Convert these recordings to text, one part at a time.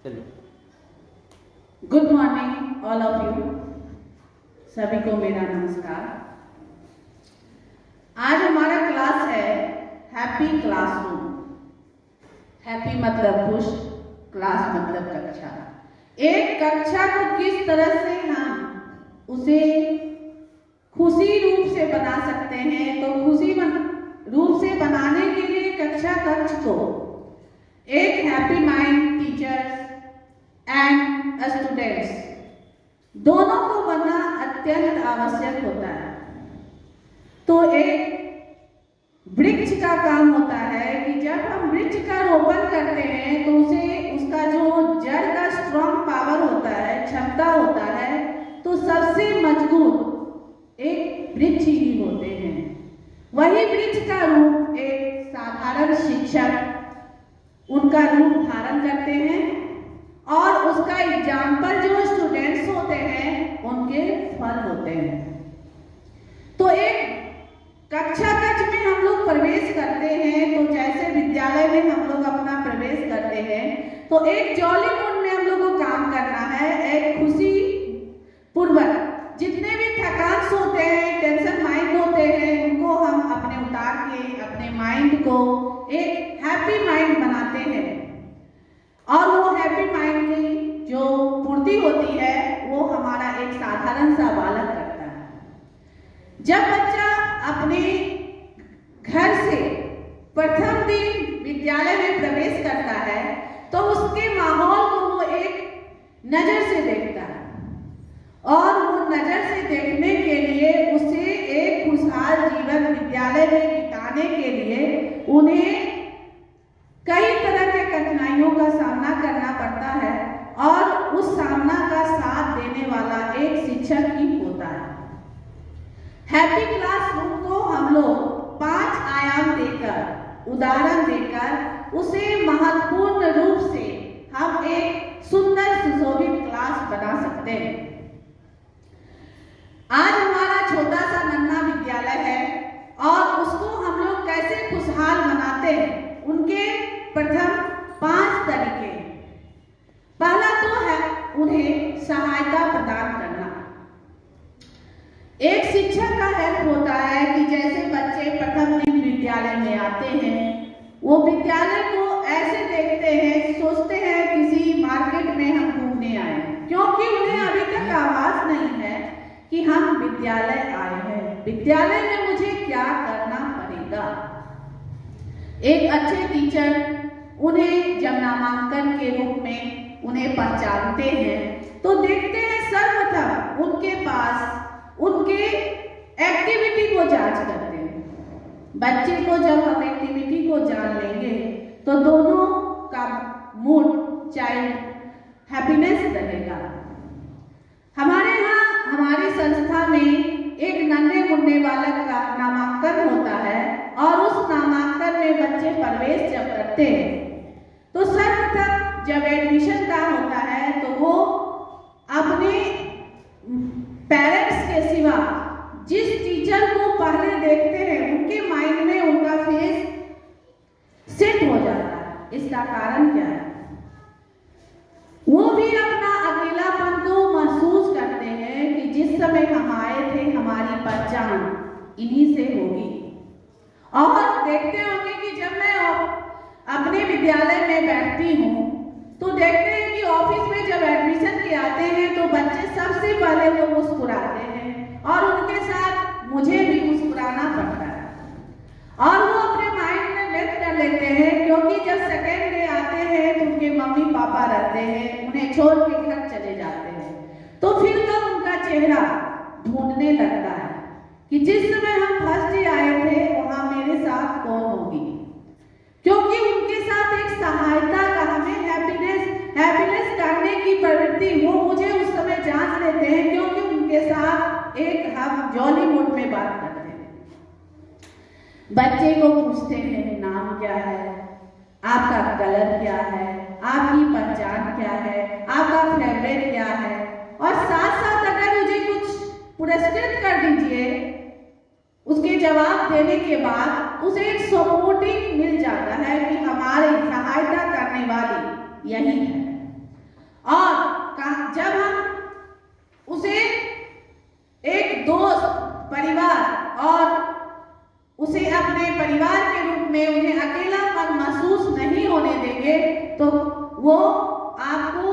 चलो। Good morning all of you, सभी को मेरा नमस्कार। आज हमारा क्लास है हैप्पी क्लासरूम। हैप्पी मतलब खुश, क्लास मतलब कक्षा। एक कक्षा को किस तरह से हम उसे खुशी रूप से बना सकते हैं, तो खुशी रूप से बनाने के लिए कक्षा कक्ष को एक happy mind teachers and students दोनों को बनना अत्यंत आवश्यक होता है। तो एक वृक्ष का काम होता है कि जब हम वृक्ष का रोपण करते हैं तो उसे उसका जो जड़ का स्ट्रॉन्ग पावर होता है, क्षमता होता है, तो सबसे मजबूत एक वृक्ष ही होते हैं। वही वृक्ष का रूप एक साधारण शिक्षक उनका रूप धारण करते हैं और उसका एग्जाम्पल जो स्टूडेंट्स होते हैं उनके फल होते हैं। तो एक कक्षा कक्ष में हम लोग प्रवेश करते हैं, तो जैसे विद्यालय में हम लोग अपना प्रवेश करते हैं तो एक जॉली मूड में हम लोग को काम करना है। एक खुशी पूर्वक जितने भी थकान होते हैं, टेंशन माइंड होते हैं, उनको हम अपने उतार के अपने माइंड को एक हैप्पी माइंड बनाते हैं और वो हैप्पी माइंड की जो पूर्ति होती है वो हमारा एक साधारण सा बालक करता है। जब बच्चा अपने घर से प्रथम दिन विद्यालय में प्रवेश करता है तो उसके माहौल को वो एक नजर से देखता है और वो नजर से देखने के लिए उसे एक खुशहाल जीवन विद्यालय में बिताने के लिए उन्हें कई तरह के कठिनाइयों का सामना करना पड़ता है और उस सामना का साथ देने वाला एक शिक्षक ही होता है। हैप्पी क्लासरूम को हम लोग 5 आयाम देकर, उदाहरण देकर उसे महत्वपूर्ण रूप से हम एक सुंदर सुशोभित क्लास बना सकते हैं। आज हमारा छोटा सा नन्हा विद्यालय है और उसको हम लोग कैसे खुशहाल बनाते हैं, उनके प्रथम 5 तरीके। पहला तो है उन्हें सहायता प्रदान करना। एक शिक्षक का हेल्प होता है कि जैसे बच्चे प्रथम दिन विद्यालय में आते हैं, वो विद्यालय को ऐसे देखते हैं, सोचते हैं किसी मार्केट में हम घूमने आए, क्योंकि उन्हें अभी तक आभास नहीं है कि हम विद्यालय आए हैं, विद्यालय में मुझे क्या करना पड़ेगा। एक अच्छे टीचर उन्हें जब नामांकन के रूप में उन्हें पहचानते हैं तो देखते हैं सर्वप्रथम उनके पास उनके एक्टिविटी को जांच करते हैं। बच्चे को जब हम एक्टिविटी को जान लेंगे तो दोनों का मूड, चाइल्ड हैप्पीनेस रहेगा। हमारे यहाँ हमारी संस्था में एक नन्हे मुन्ने बालक का नामांकन होता है और उस नामांकन में बच्चे प्रवेश जब करते हैं तो सर्वप्रथम जब एडमिशन का होता है तो वो अपने पेरेंट्स के सिवा जिस टीचर को पहले देखते हैं उनके माइंड में उनका फेस सेट हो जाता है। इसका कारण क्या है? वो भी अपना अकेलापन को महसूस करते हैं कि जिस समय हम आए थे हमारी पहचान इन्हीं से होगी। और देखते होंगे कि जब मैं अपने विद्यालय में बैठती हूँ तो देखते हैं कि ऑफिस में जब एडमिशन के आते हैं तो बच्चे सबसे पहले वो मुस्कुराते हैं और उनके साथ मुझे भी मुस्कुराना पड़ता है और वो अपने माइंड में व्यक्त कर लेते हैं, क्योंकि जब सेकेंड डे आते हैं तो उनके मम्मी पापा रहते हैं, उन्हें छोड़ के घर चले जाते हैं, तो फिर तो उनका चेहरा ढूंढने लगता है कि जिस समय हम फर्स्ट डे आए थे वहां मेरे साथ कौन होगी, क्योंकि उनके साथ एक सहायता का, हमें हैप्पीनेस करने की प्रवृत्ति वो मुझे उस समय जांच लेते हैं, क्योंकि उनके साथ एक हम जॉली मूड में बात करते हैं। बच्चे को पूछते हैं नाम क्या है, आपका कलर क्या है, आपकी पहचान क्या है, आपका फेवरेट क्या है, और साथ साथ अगर मुझे कुछ पुरस्कृत कर दीजिए। उसके जवाब देने के बाद उसे एक सपोर्टिंग मिल जाता है कि हमारी सहायता करने वाली यही है। करेंगे तो वो आपको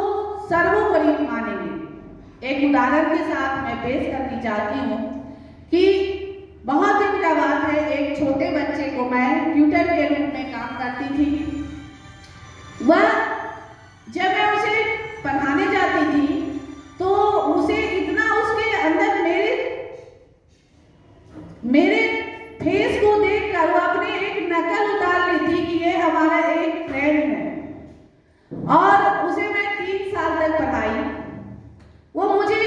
सर्वोपरि मानेंगे। एक उदाहरण के साथ मैं पेश करनी चाहती हूँ कि बहुत दिन का बात है, एक छोटे बच्चे को मैं ट्यूटर के रूप में काम करती थी। वह जब मैं उसे पढ़ाने जाती थी तो उसे इतना उसके अंदर मेरे फेस को देखकर वो अपने एक नकल उतार ली थी कि ये हमारा एक फ्रेंड है। और उसे मैं 3 साल तक पढ़ाई। वो मुझे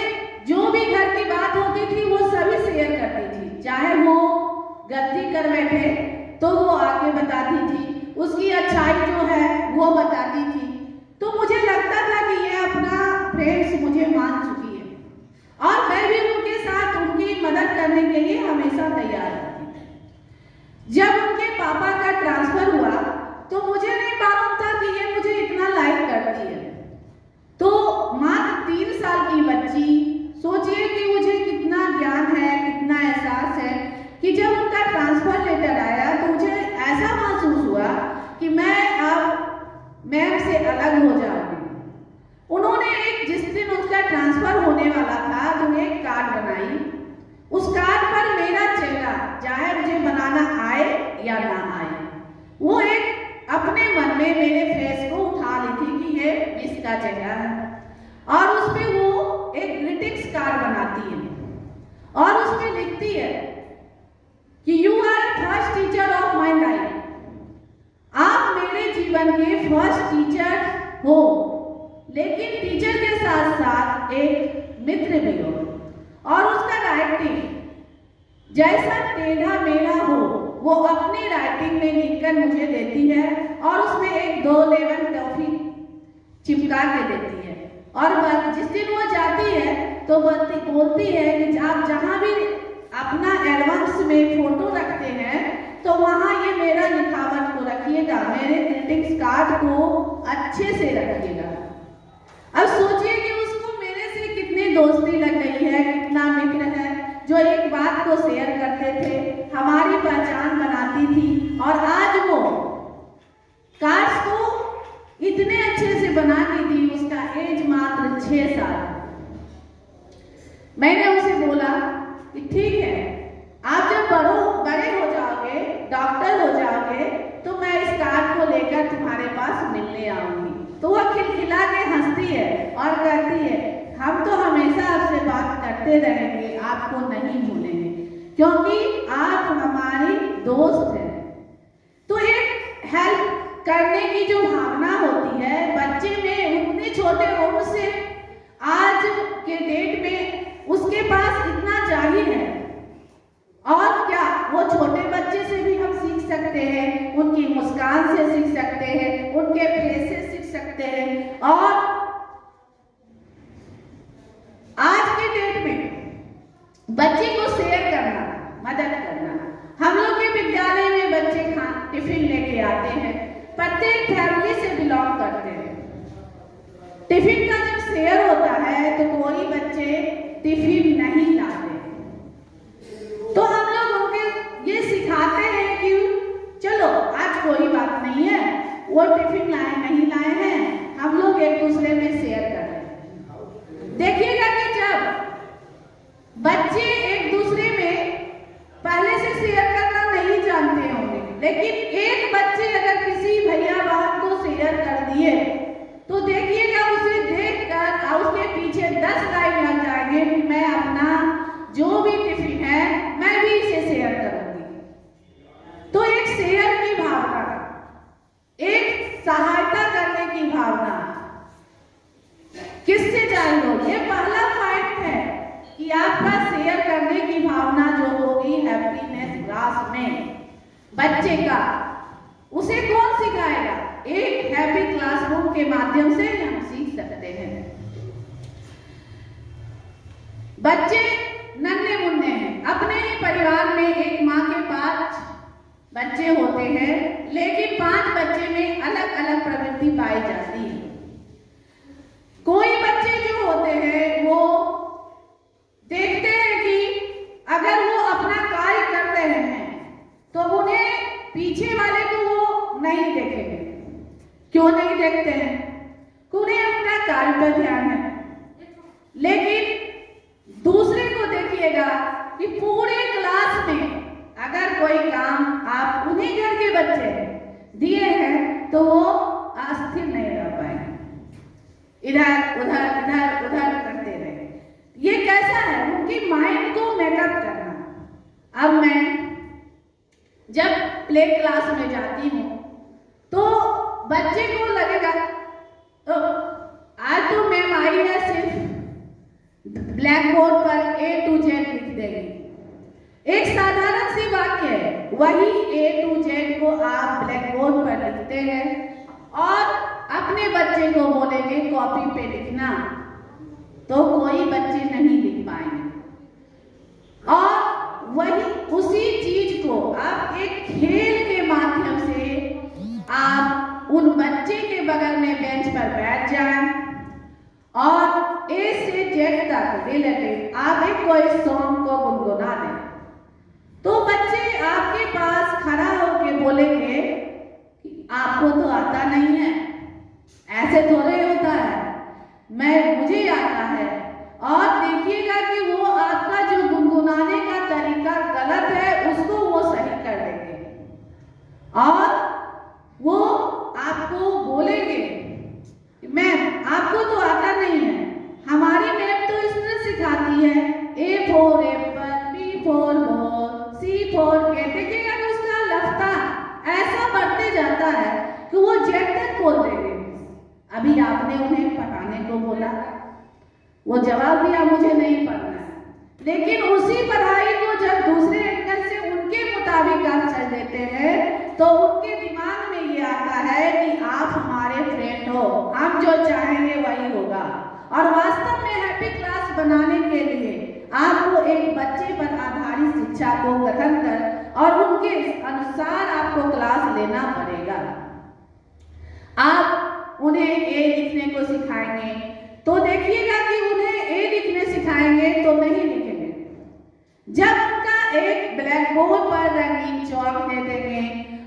जो भी घर की बात होती थी वो सभी शेयर करती थी, चाहे वो गलती कर बैठे तो वो आके बताती थी, उसकी अच्छाई जो है वो बताती थी। तो मुझे लगता था कि ये अपना फ्रेंड्स मुझे मान चुकी है और मैं भी उनके साथ उनकी मदद करने के लिए हमेशा तैयार रहती थी। जब उनके पापा का ट्रांसफर हुआ तो मुझे नहीं मालूम था कि ये मुझे इतना लाइक करती है। तो मात्र 3 साल की बच्ची, सोचिए कि मुझे कितना ज्ञान है, कितना एहसास है कि जब उनका ट्रांसफर लेटर आया तो मुझे ऐसा महसूस हुआ कि मैं अब मैम से अलग हो जाऊंगी। उन्होंने जिस दिन उसका ट्रांसफर होने वाला था तो एक कार्ड बनाई। उस कार्ड पर मेरा चेहरा, चाहे मुझे बनाना आए या ना आए, वो एक अपने मन में मेरे फेस को उठा ली थी कि ये इसका चेहरा है। और उस पे वो एक ग्रीटिंग्स कार्ड बनाती है और उसमें लिखती है कि you are first teacher of my life. आप मेरे जीवन के फर्स्ट टीचर हो, लेकिन टीचर के साथ साथ एक मित्र भी हो। और उसका राइटिंग जैसा टेढ़ा मेढ़ा हो वो अपनी राइटिंग में लिखकर मुझे देती है और उसमें एक 2 लेवन टॉफी चिपका के देती है। और जिस दिन वो जाती है तो बोलती है कि आप जहां भी अपना एल्बम्स में फोटो रखते हैं तो वहां ये मेरा लिखावट को रखिएगा, मेरे ग्रीटिंग्स कार्ड को अच्छे से रखिएगा। अब सोचिए कि उसको मेरे से कितनी दोस्ती लग गई है, कितना मित्र है, जो एक बात को शेयर करते थे, हमारी पहचान बनाती थी। और आज वो कार्ड्स को इतने अच्छे से बना के दी। उसका एज मात्र 6 साल। मैंने उसे बोला कि ठीक है, आप जब बड़े हो जाओगे, डॉक्टर हो जाओगे, तो मैं इस कार्ड को लेकर तुम्हारे पास मिलने आऊंगी। तो वह खिलखिला के हंसती है और कहती है, हम तो हमेशा आपसे बात करते रहेंगे, आपको नहीं भूलेंगे, क्योंकि आप हमारी दोस्त हैं। तो एक हेल्प करने की जो भावना होती है बच्चे में, उतने छोटे उम्र से आज के डेट में उसके पास इतना जाहिर है। और क्या, वो छोटे बच्चे से भी हम सीख सकते हैं, उनकी मुस्कान से सीख सकते हैं, उनके फेस से सीख सकते हैं। और आज के डेट में बच्चे को शेयर करना, मदद करना। हम लोग के विद्यालय में बच्चे टिफिन लेके आते हैं, प्रत्येक फैमिली से बिलोंग करते हैं। टिफिन का जब शेयर होता है तो कोई बच्चे टिफिन नहीं लाते, तो हम लोग उनके ये सिखाते हैं कि चलो आज कोई बात नहीं है, वो टिफिन लाए नहीं लाए हैं, हम लोग एक दूसरे में शेयर कर रहे हैं। देखिएगा कि जब बच्चे एक दूसरे में पहले से शेयर करना नहीं जानते होंगे, लेकिन एक बच्चे अगर किसी भैया बहन को शेयर कर दिए तो देखिएगा उसे देखकर और उसके पीछे 10 लाइन लग जाएंगे कि मैं अपना जो भी टिफिन है मैं भी इसे शेयर करूंगी। तो एक शेयर की भावना, एक सहायता करने की भावना किससे जारी होगी? ये पहला पॉइंट है कि आपका शेयर करने की भावना जो होगी हैप्पीनेस क्लास में बच्चे का, उसे कौन सिखाएगा? एक हैप्पी क्लासरूम के माध्यम से हम सीख सकते हैं। बच्चे नन्हे मुन्ने हैं, अपने ही परिवार में एक माँ के 5 बच्चे होते हैं, लेकिन 5 बच्चे में अलग अलग प्रवृत्ति पाई जाती है। कोई बच्चे जो होते हैं वो देखते हैं कि अगर वो अपना कार्य कर रहे हैं तो उन्हें पीछे वाले को वो नहीं देखेंगे। क्यों नहीं उन्हें अपना कार्य पर ध्यान है। लेकिन दूसरे को देखिएगा कि पूरे क्लास में अगर कोई काम आप उन्हीं घर के बच्चे दिए हैं तो वो अस्थिर नहीं रह पाएंगे, इधर उधर करते रहे। ये कैसा है? उनकी माइंड को मेकअप करना। अब मैं जब प्ले क्लास में जाती हूँ तो बच्चे को लगेगा आज तो मैम आई है, सिर्फ ब्लैक बोर्ड पर A to Z लिख देगी। एक साधारण सी वाक्य है, वही A to Z को आप ब्लैक बोर्ड पर लिखते हैं और अपने बच्चे को बोलेंगे कॉपी पे लिखना, तो कोई बच्चे नहीं लिख पाएंगे। और वही उसी चीज को आप एक खेल के माध्यम से आप उन बच्चे के बगल में बेंच पर बैठ जाएं और A से Z तक रिलेटेड आप एक कोई सॉन्ग को गुनगुना दें, तो बच्चे आपके पास खड़ा होकर बोलेंगे कि आपको तो आता नहीं है, ऐसे थोड़े होता है, मुझे आता है। और देखिएगा कि वो आपका जो गुनगुनाने का तरीका गलत है उसको वो सही कर देंगे और वो आपको बोलेंगे मैम आपको तो आता नहीं है, हमारी मैम तो इस तरह सिखाती है, A for apple, B for ball, C for cat. देखिएगा कि उसका लफ्ता ऐसा बढ़ते जाता है कि वो Z तक बोल देंगे। अभी आपने उन्हें पढ़ाने को बोला, वो जवाब दिया मुझे नहीं पढ़ना है, लेकिन उसी पढ़ाई को जब दूसरे एंगल से उनके मुताबिक आप चल देते हैं तो उनके दिमाग में ये आता है कि आप हमारे फ्रेंड हो, हम जो चाहेंगे वही होगा। और वास्तव में हैप्पी क्लास बनाने के लिए आपको एक बच्चे पर आधारित शिक्षा को ग्रहण कर और उनके अनुसार आपको क्लास लेना पड़ेगा। आप उन्हें A लिखने को सिखाएंगे तो देखिएगा कि उन्हें A लिखने सिखाएंगे तो नहीं लिखेंगे। जब उनका एक ब्लैक बोर्ड पर रंगीन चौक दे देंगे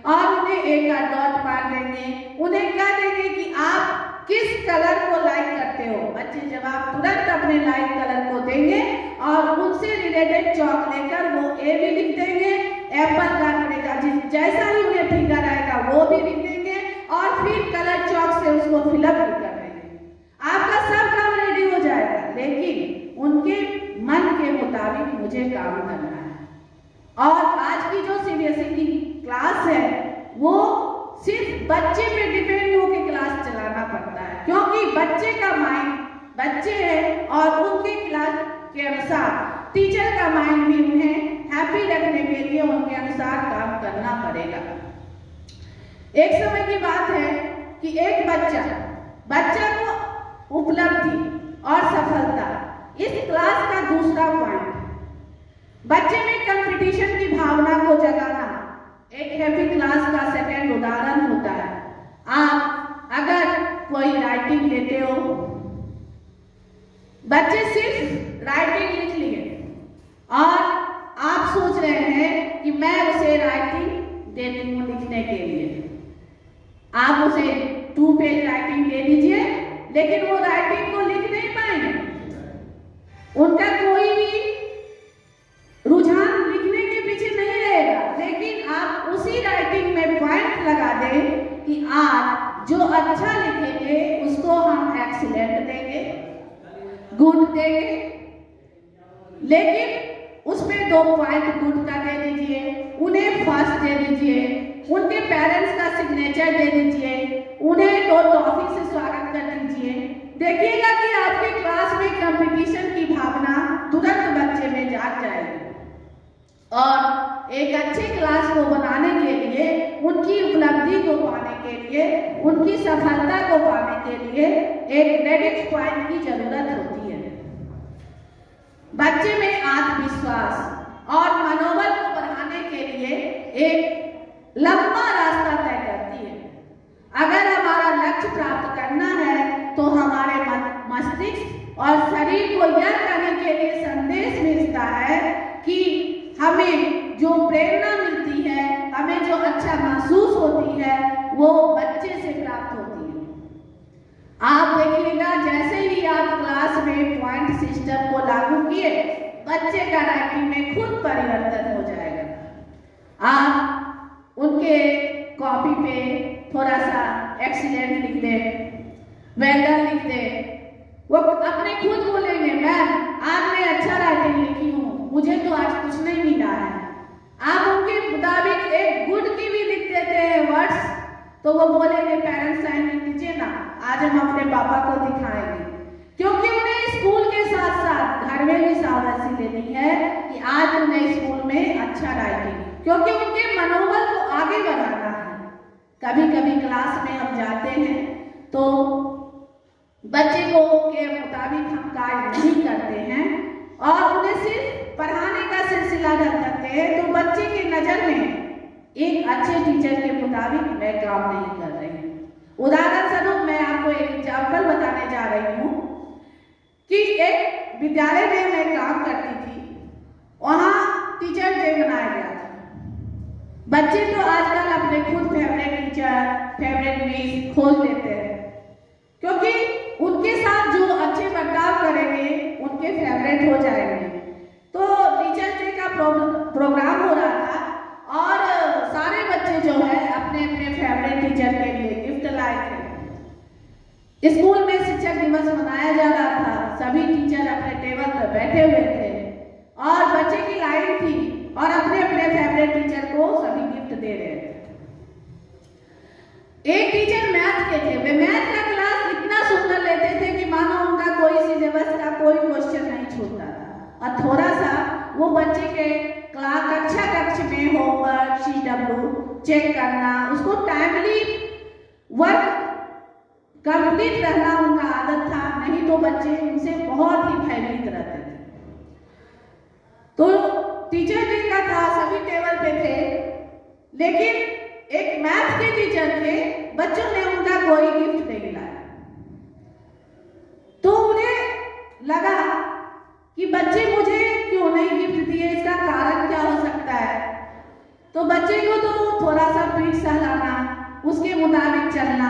और उन्हें A का डॉट मार देंगे, उन्हें कह देंगे कि आप किस कलर को लाइक करते हो, बच्चे जवाब तुरंत अपने लाइक कलर को देंगे और उनसे रिलेटेड चौक लेकर वो A भी लिख देंगे, एप्पल का पड़ेगा, जैसा ही उन्हें फिगर आएगा वो भी लिख देंगे और फिर कलर चौक से उसको फिलअप भी कर देंगे। आपका सब काम रेडी हो जाएगा, लेकिन उनके मन के मुताबिक मुझे काम करना है। और आज की जो CBSE की क्लास है वो सिर्फ बच्चे पे डिपेंड होकर क्लास चलाना पड़ता है, क्योंकि बच्चे का माइंड बच्चे है और उनके क्लास के अनुसार टीचर का माइंड भी उन्हें हैप्पी रखने के लिए उनके अनुसार काम करना पड़ेगा। एक समय की बात है कि एक बच्चा को उपलब्धि और सफलता, इस क्लास का दूसरा पॉइंट, बच्चे में कंपटीशन की भावना को जगाना एक हैप्पी क्लास का सेकंड उदाहरण होता है। आप अगर कोई राइटिंग लेते हो, बच्चे सिर्फ राइटिंग लिख लिए और आप सोच रहे हैं कि मैं उसे राइटिंग देती हूँ लिखने के लिए, आप उसे 2 पेज राइटिंग दे दीजिए, लेकिन वो राइटिंग को लिख नहीं पाएंगे, उनका कोई भी रुझान लिखने के पीछे नहीं रहेगा। लेकिन आप उसी राइटिंग में पॉइंट लगा दें कि आज जो अच्छा लिखेंगे उसको हम एक्सीलेंट देंगे, गुड देंगे, लेकिन उसमें 2 पॉइंट गुड का दे दीजिए, उन्हें फर्स्ट दे दीजिए, उनके पेरेंट्स का सिग्नेचर दे दीजिए, उन्हें 2 टॉफी से स्वागत कर दीजिए। देखिएगा कि आपके क्लास में कंपटीशन की भावना तुरंत बच्चे में जाग जाएगी और एक अच्छे क्लास को बनाने के लिए, उनकी उपलब्धि को पाने के लिए, उनकी सफलता को पाने के लिए एक क्रेडिट पॉइंट की जरूरत होती है। बच्चे में आत्मविश्वास और मनोबल को बढ़ाने के लिए एक लंबा रास्ता तय करती है। अगर हमारा लक्ष्य प्राप्त करना है तो हमारे मस्तिष्क और शरीर को यह कहने के लिए संदेश मिलता है कि हमें जो प्रेरणा मिलती है, हमें जो अच्छा महसूस होती है, वो बच्चे से प्राप्त होती है। आप देखिएगा जैसे ही आप क्लास में पॉइंट सिस्टम को लागू किए, बच्चे का राइटिंग में खुद परिवर्तन हो जाएगा। आप उनके कॉपी पे थोड़ा सा एक्सीलेंट लिख दे, वेल लिख दे, वो अपने खुद बोलेंगे मैम आज मैं अच्छा राइटिंग लिखी हूँ, मुझे तो आज कुछ नहीं मिला है। आप उनके मुताबिक एक गुड की भी लिख देते हैं वर्ड्स, तो वो बोलेंगे पेरेंट्स साइन लिख दीजिए ना, आज हम अपने पापा को दिखाएंगे। क्योंकि उन्हें स्कूल के साथ साथ घर में भी शाबाशी देनी है कि आज उन्हें स्कूल में अच्छा राइटिंग, क्योंकि उनके मनोबल को आगे बढ़ाना है। कभी कभी क्लास में हम जाते हैं तो बच्चे को के मुताबिक हम कार्य नहीं करते हैं और उन्हें सिर्फ पढ़ाने का सिलसिला करते हैं, तो बच्चे की नजर में एक अच्छे टीचर के मुताबिक मैं काम नहीं कर रही हूँ। उदाहरण स्वरूप मैं आपको एक एग्जाम्पल बताने जा रही हूँ कि एक विद्यालय में मैं काम करती थी, वहाँ टीचर डे मनाया गया था। बच्चे तो आजकल अपने खुद फेवरेट टीचर, फेवरेट मिस खोज लेते हैं, क्योंकि उनके साथ जो अच्छे बर्ताव करेंगे उनके फेवरेट हो जाएंगे। तो टीचर डे का प्रोग्राम हो रहा था और सारे बच्चे जो है अपने अपने फेवरेट टीचर के लिए गिफ्ट लाए थे। स्कूल में शिक्षक दिवस मनाया जा रहा था, सभी टीचर अपने टेबल पर बैठे हुए थे और बच्चे की लाइन थी और अपने अपने फेवरेट टीचर को सभी गिफ्ट दे रहे थे। एक टीचर मैथ के थे, वे मैथ का क्लास इतना सुंदर लेते थे कि मानो उनका कोई सिलेबस का कोई क्वेश्चन नहीं छूटता था। और थोड़ा सा वो बच्चे के कक्ष में होमवर्क CW चेक करना, उसको टाइमली वर्क कंप्लीट रहना उनका आदत था, नहीं तो बच्चे उनसे बहुत ही भयभीत रहते थे। तो टीचर डे का था, सभी टेबल पे थे, लेकिन एक मैथ के टीचर थे, बच्चों ने उनका कोई गिफ्ट नहीं लाया। तो उन्हें लगा कि बच्चे मुझे क्यों नहीं गिफ्ट दिए, इसका कारण क्या हो सकता है। तो बच्चे को तो थोड़ा सा पीठ सहलाना, उसके मुताबिक चलना,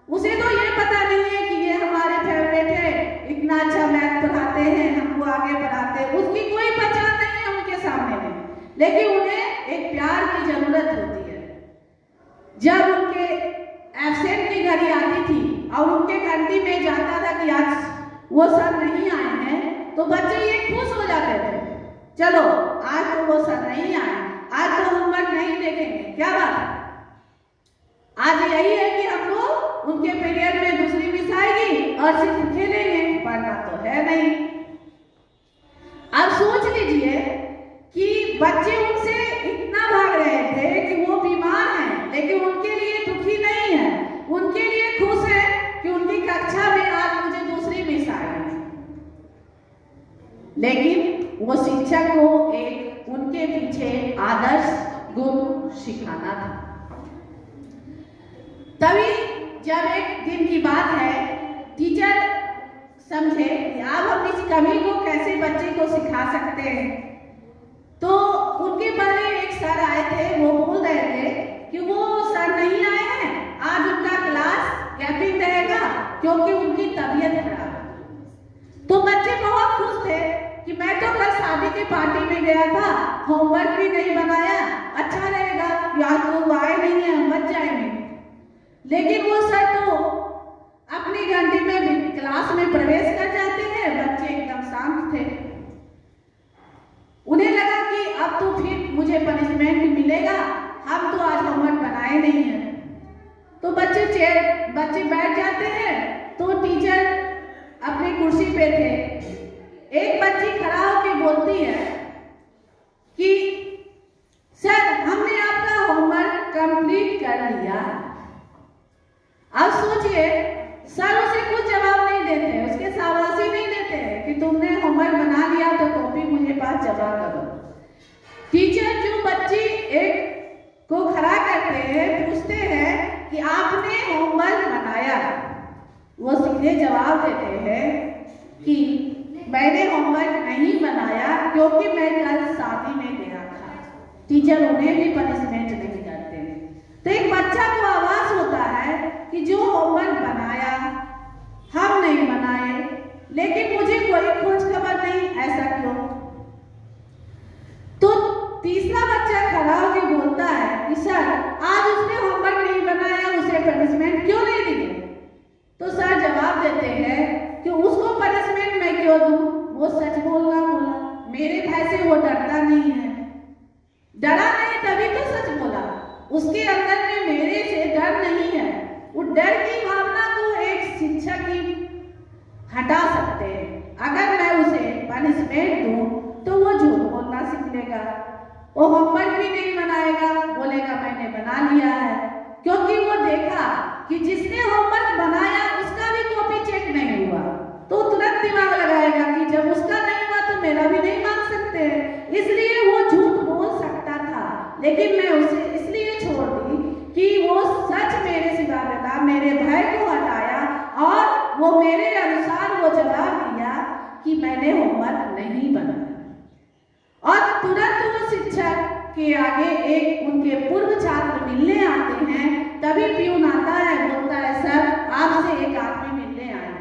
उसे तो ये पता नहीं है कि ये हमारे फेवरेट है, इतना अच्छा मैथ पढ़ाते हैं, हमको आगे बढ़ाते हैं, उसकी कोई पहचान नहीं है उनके सामने में। लेकिन उन्हें एक प्यार की जरूरत होती है। जब उनके एब्सेंट की घड़ी आती थी और उनके घंटी में जाता था कि आज वो सर नहीं आए हैं, तो बच्चे ये खुश हो जाते थे, चलो आज तो वो सर नहीं आए, आज तो होमवर्क नहीं देखेंगे, क्या बात है, आज यही है कि हम लोग उनके पीरियड में दूसरी मिस आएगी और सिर्फ खेलेंगे, पढ़ना तो है नहीं। अब सोच लीजिए कि बच्चे उनसे इतना भाग रहे थे कि वो बीमार हैं, लेकिन उनके लिए दुखी नहीं है, उनके लिए खुश है कि उनकी कक्षा में आज मुझे दूसरी मिस आई। लेकिन वो शिक्षक को एक उनके पीछे आदर्श गुण सिखाना था। तभी जब एक दिन की बात है, टीचर समझे कि अब हम इस कमी को कैसे बच्चे को सिखा सकते हैं। तो उनके पहले एक सर आए थे, वो बोल रहे थे कि वो सर नहीं आए हैं, आज उनका क्लास गैपिंग रहेगा क्योंकि उनकी तबीयत खराब है। तो बच्चे बहुत खुश थे कि मैं तो कल शादी की पार्टी में गया था, होमवर्क भी नहीं बनाया, अच्छा रहेगा, यार तो आए नहीं है, हम बच जाएंगे। लेकिन वो सर तो अपनी घंटी में क्लास में प्रवेश कर जाते हैं, बच्चे एकदम शांत थे। उन्हें लगा कि अब तो फिर मुझे पनिशमेंट मिलेगा, हम तो आज होमवर्क बनाए नहीं है। तो बच्चे बैठ जाते हैं, तो टीचर अपनी कुर्सी पे थे, एक बच्ची खड़ा होकर बोलती है कि सर हमने आपका होमवर्क कंप्लीट कर लिया। अब सोचिए, सर उसे कुछ जवाब नहीं देते, उसके शाबाशी नहीं देते कि तुमने होमवर्क बना लिया तो कॉपी मुझे पास जमा करो। टीचर जो बच्ची एक को खड़ा करते हैं, पूछते हैं कि आपने होमवर्क बनाया, वो सीधे जवाब देते हैं कि मैंने होमवर्क नहीं बनाया क्योंकि मैं कल शादी में गया था। टीचर उन्हें भी पनिशमेंट नहीं करते। तो एक बच्चा को आभास होता है कि जो होमवर्क बनाया देते हैं कि उसको पनिशमेंट मैं क्यों दूं, वो सच बोला, मेरे भय से वो डरता नहीं है, डरा नहीं तभी तो सच बोला, उसके अंदर में मेरे से डर नहीं है। वो डर की भावना को एक शिक्षक ही हटा सकते हैं। अगर मैं उसे पनिशमेंट दूं तो वो झूठ बोलना सीख लेगा, वो होमवर्क भी नहीं बनाएगा, बोलेगा मैंने बना लिया है, क्योंकि वो देखा कि जिसने होमवर्क बनाया उसका भी कॉपी चेक नहीं हुआ, तो तुरंत दिमाग लगाएगा कि जब उसका नहीं हुआ तो मेरा भी नहीं मान सकते। इसलिए वो झूठ बोल सकता था, लेकिन मैं उसे इसलिए छोड़ दी कि वो सच मेरे सिवा बोला, मेरे भय को हटाया और वो मेरे अनुसार वो जवाब दिया कि मैंने होमवर्क नहीं बनाया। और तुरंत वो शिक्षक के आगे एक उनके पूर्व छात्र मिलने आते हैं, तभी प्यून आता है, बोलता है सर आपसे एक आदमी मिलने आए।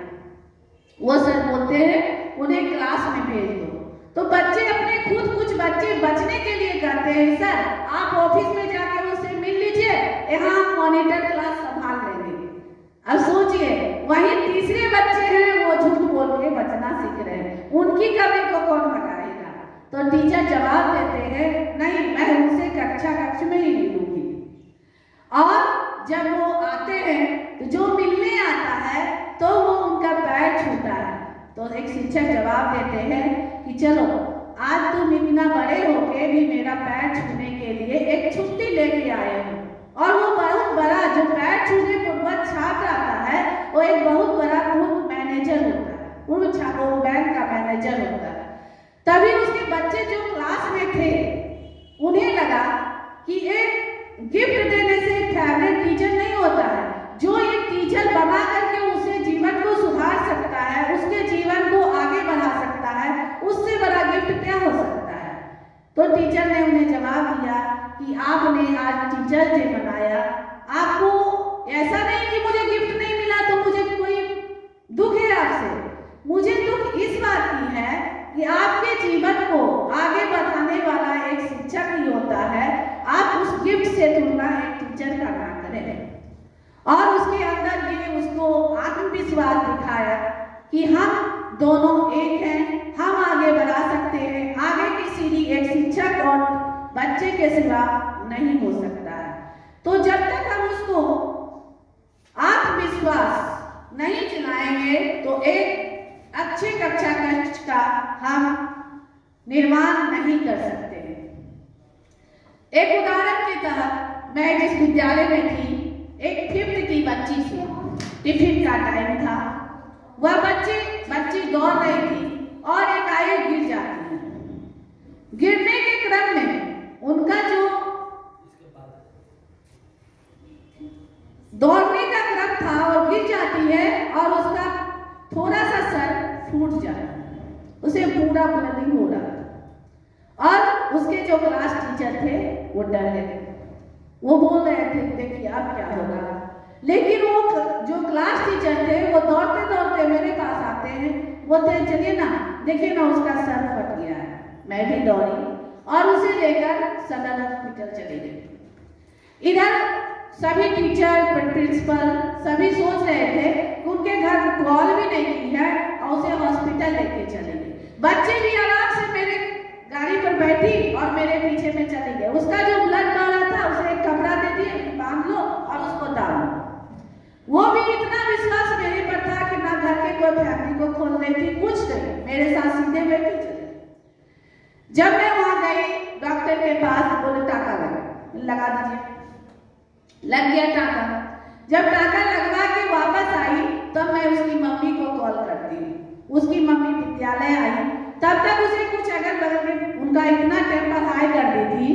वो सर बोलते हैं उन्हें क्लास में भेज दो। तो बच्चे अपने खुद कुछ बच्चे बचने के लिए कहते हैं सर आप ऑफिस में जाके उससे मिल लीजिए, यहाँ मॉनिटर क्लास संभाल लेंगे। अब सोचिए वहीं तीसरे बच्चे हैं वो झूठ बोल के बचना सीख रहे हैं, उनकी कमी को कौन लगाएगा। तो टीचर जवाब देते हैं नहीं मैं उनसे कक्ष में ही मिलूंगी। और जब वो आते हैं तो जो मिलने आता है तो वो उनका पैर छूता है, तो एक शिक्षक जवाब देते हैं कि चलो आज तुम इतना बड़े होके भी मेरा पैर छूने के लिए एक छुट्टी लेके आए हो। और वो बहुत बड़ा जो पैर छूने पूर्वक छात्र आता है वो एक बहुत बड़ा पूर्व मैनेजर होता है, पूर्व छात्र वो बैंक का मैनेजर होता है। तभी उसके बच्चे जो क्लास में थे उन्हें लगा कि एक गिफ्ट देने से फेवरेट टीचर नहीं होता है, जो एक टीचर बना करके उसे जीवन को सुधार सकता है, उसके जीवन को आगे बढ़ा सकता है, उससे बड़ा गिफ्ट क्या हो सकता है। तो टीचर ने उन्हें जवाब दिया कि आपने आज टीचर डे मनाया, आपको ऐसा नहीं कि मुझे गिफ्ट नहीं मिला तो मुझे कोई दुख है आपसे, मुझे दुख इस बात की है कि आपके जीवन को आगे बढ़ाने वाला एक शिक्षक ही होता है। आप उस गिफ्ट से तुलना एक टीचर का ना करें। और उसके अंदर ये उसको आत्मविश्वास दिखाया कि हम दोनों एक हैं, हम आगे बढ़ा सकते हैं, आगे की सीढ़ी एक शिक्षक और बच्चे के सिवा नहीं हो सकता है। तो जब तक हम उसको आत्मविश्वास नहीं दिलाएंगे तो एक अच्छे कक्षा कक्ष का हम निर्माण नहीं कर सकते। एक उदाहरण के तहत मैं जिस विद्यालय में थी, एक 5th की बच्ची थी, टिफिन का टाइम था, वह बच्ची दौड़ रही थी और एकाएक गिर जाती है। गिरने के क्रम में उनका जो दौड़ने का क्रम था और गिर जाती है और उसका थोड़ा सा सर फूट जाता है, उसे पूरा ब्लीडिंग हो रहा था। और उसके जो क्लास टीचर थे वो डर गए, वो बोल रहे थे देखिए अब क्या होगा। लेकिन वो जो क्लास टीचर थे वो दौड़ते दौड़ते मेरे पास आते हैं, बोलते हैं चलिए ना देखिए ना उसका सर फट गया है। मैं भी दौड़ी और उसे लेकर सदर हॉस्पिटल चले गए। इधर सभी टीचर प्रिंसिपल सभी सोच रहे थे कि उनके घर कॉल भी नहीं की है और उसे हॉस्पिटल लेके चले गए। बच्चे भी आराम से मेरे गाड़ी पर बैठी और मेरे पीछे में चले गए। उसका जो ब्लड बह रहा था उसे एक कपड़ा दे दिए, बांध लो और उसको डाल लो। वो भी इतना विश्वास मेरे पर था कि ना घर के कोई फैमिली को खोल देती, कुछ नहीं, मेरे साथ सीधे बैठी चले। जब मैं वहां गई डॉक्टर के पास, बोले टाका लगा दीजिए, लग गया टाका। जब टाका लगवा के वापस आई तब मैं उसकी मम्मी को कॉल करती हूँ। उसकी मम्मी विद्यालय आई, तब तक उसे कुछ अगल बगल में उनका इतना टेम्पर हाई कर दी थी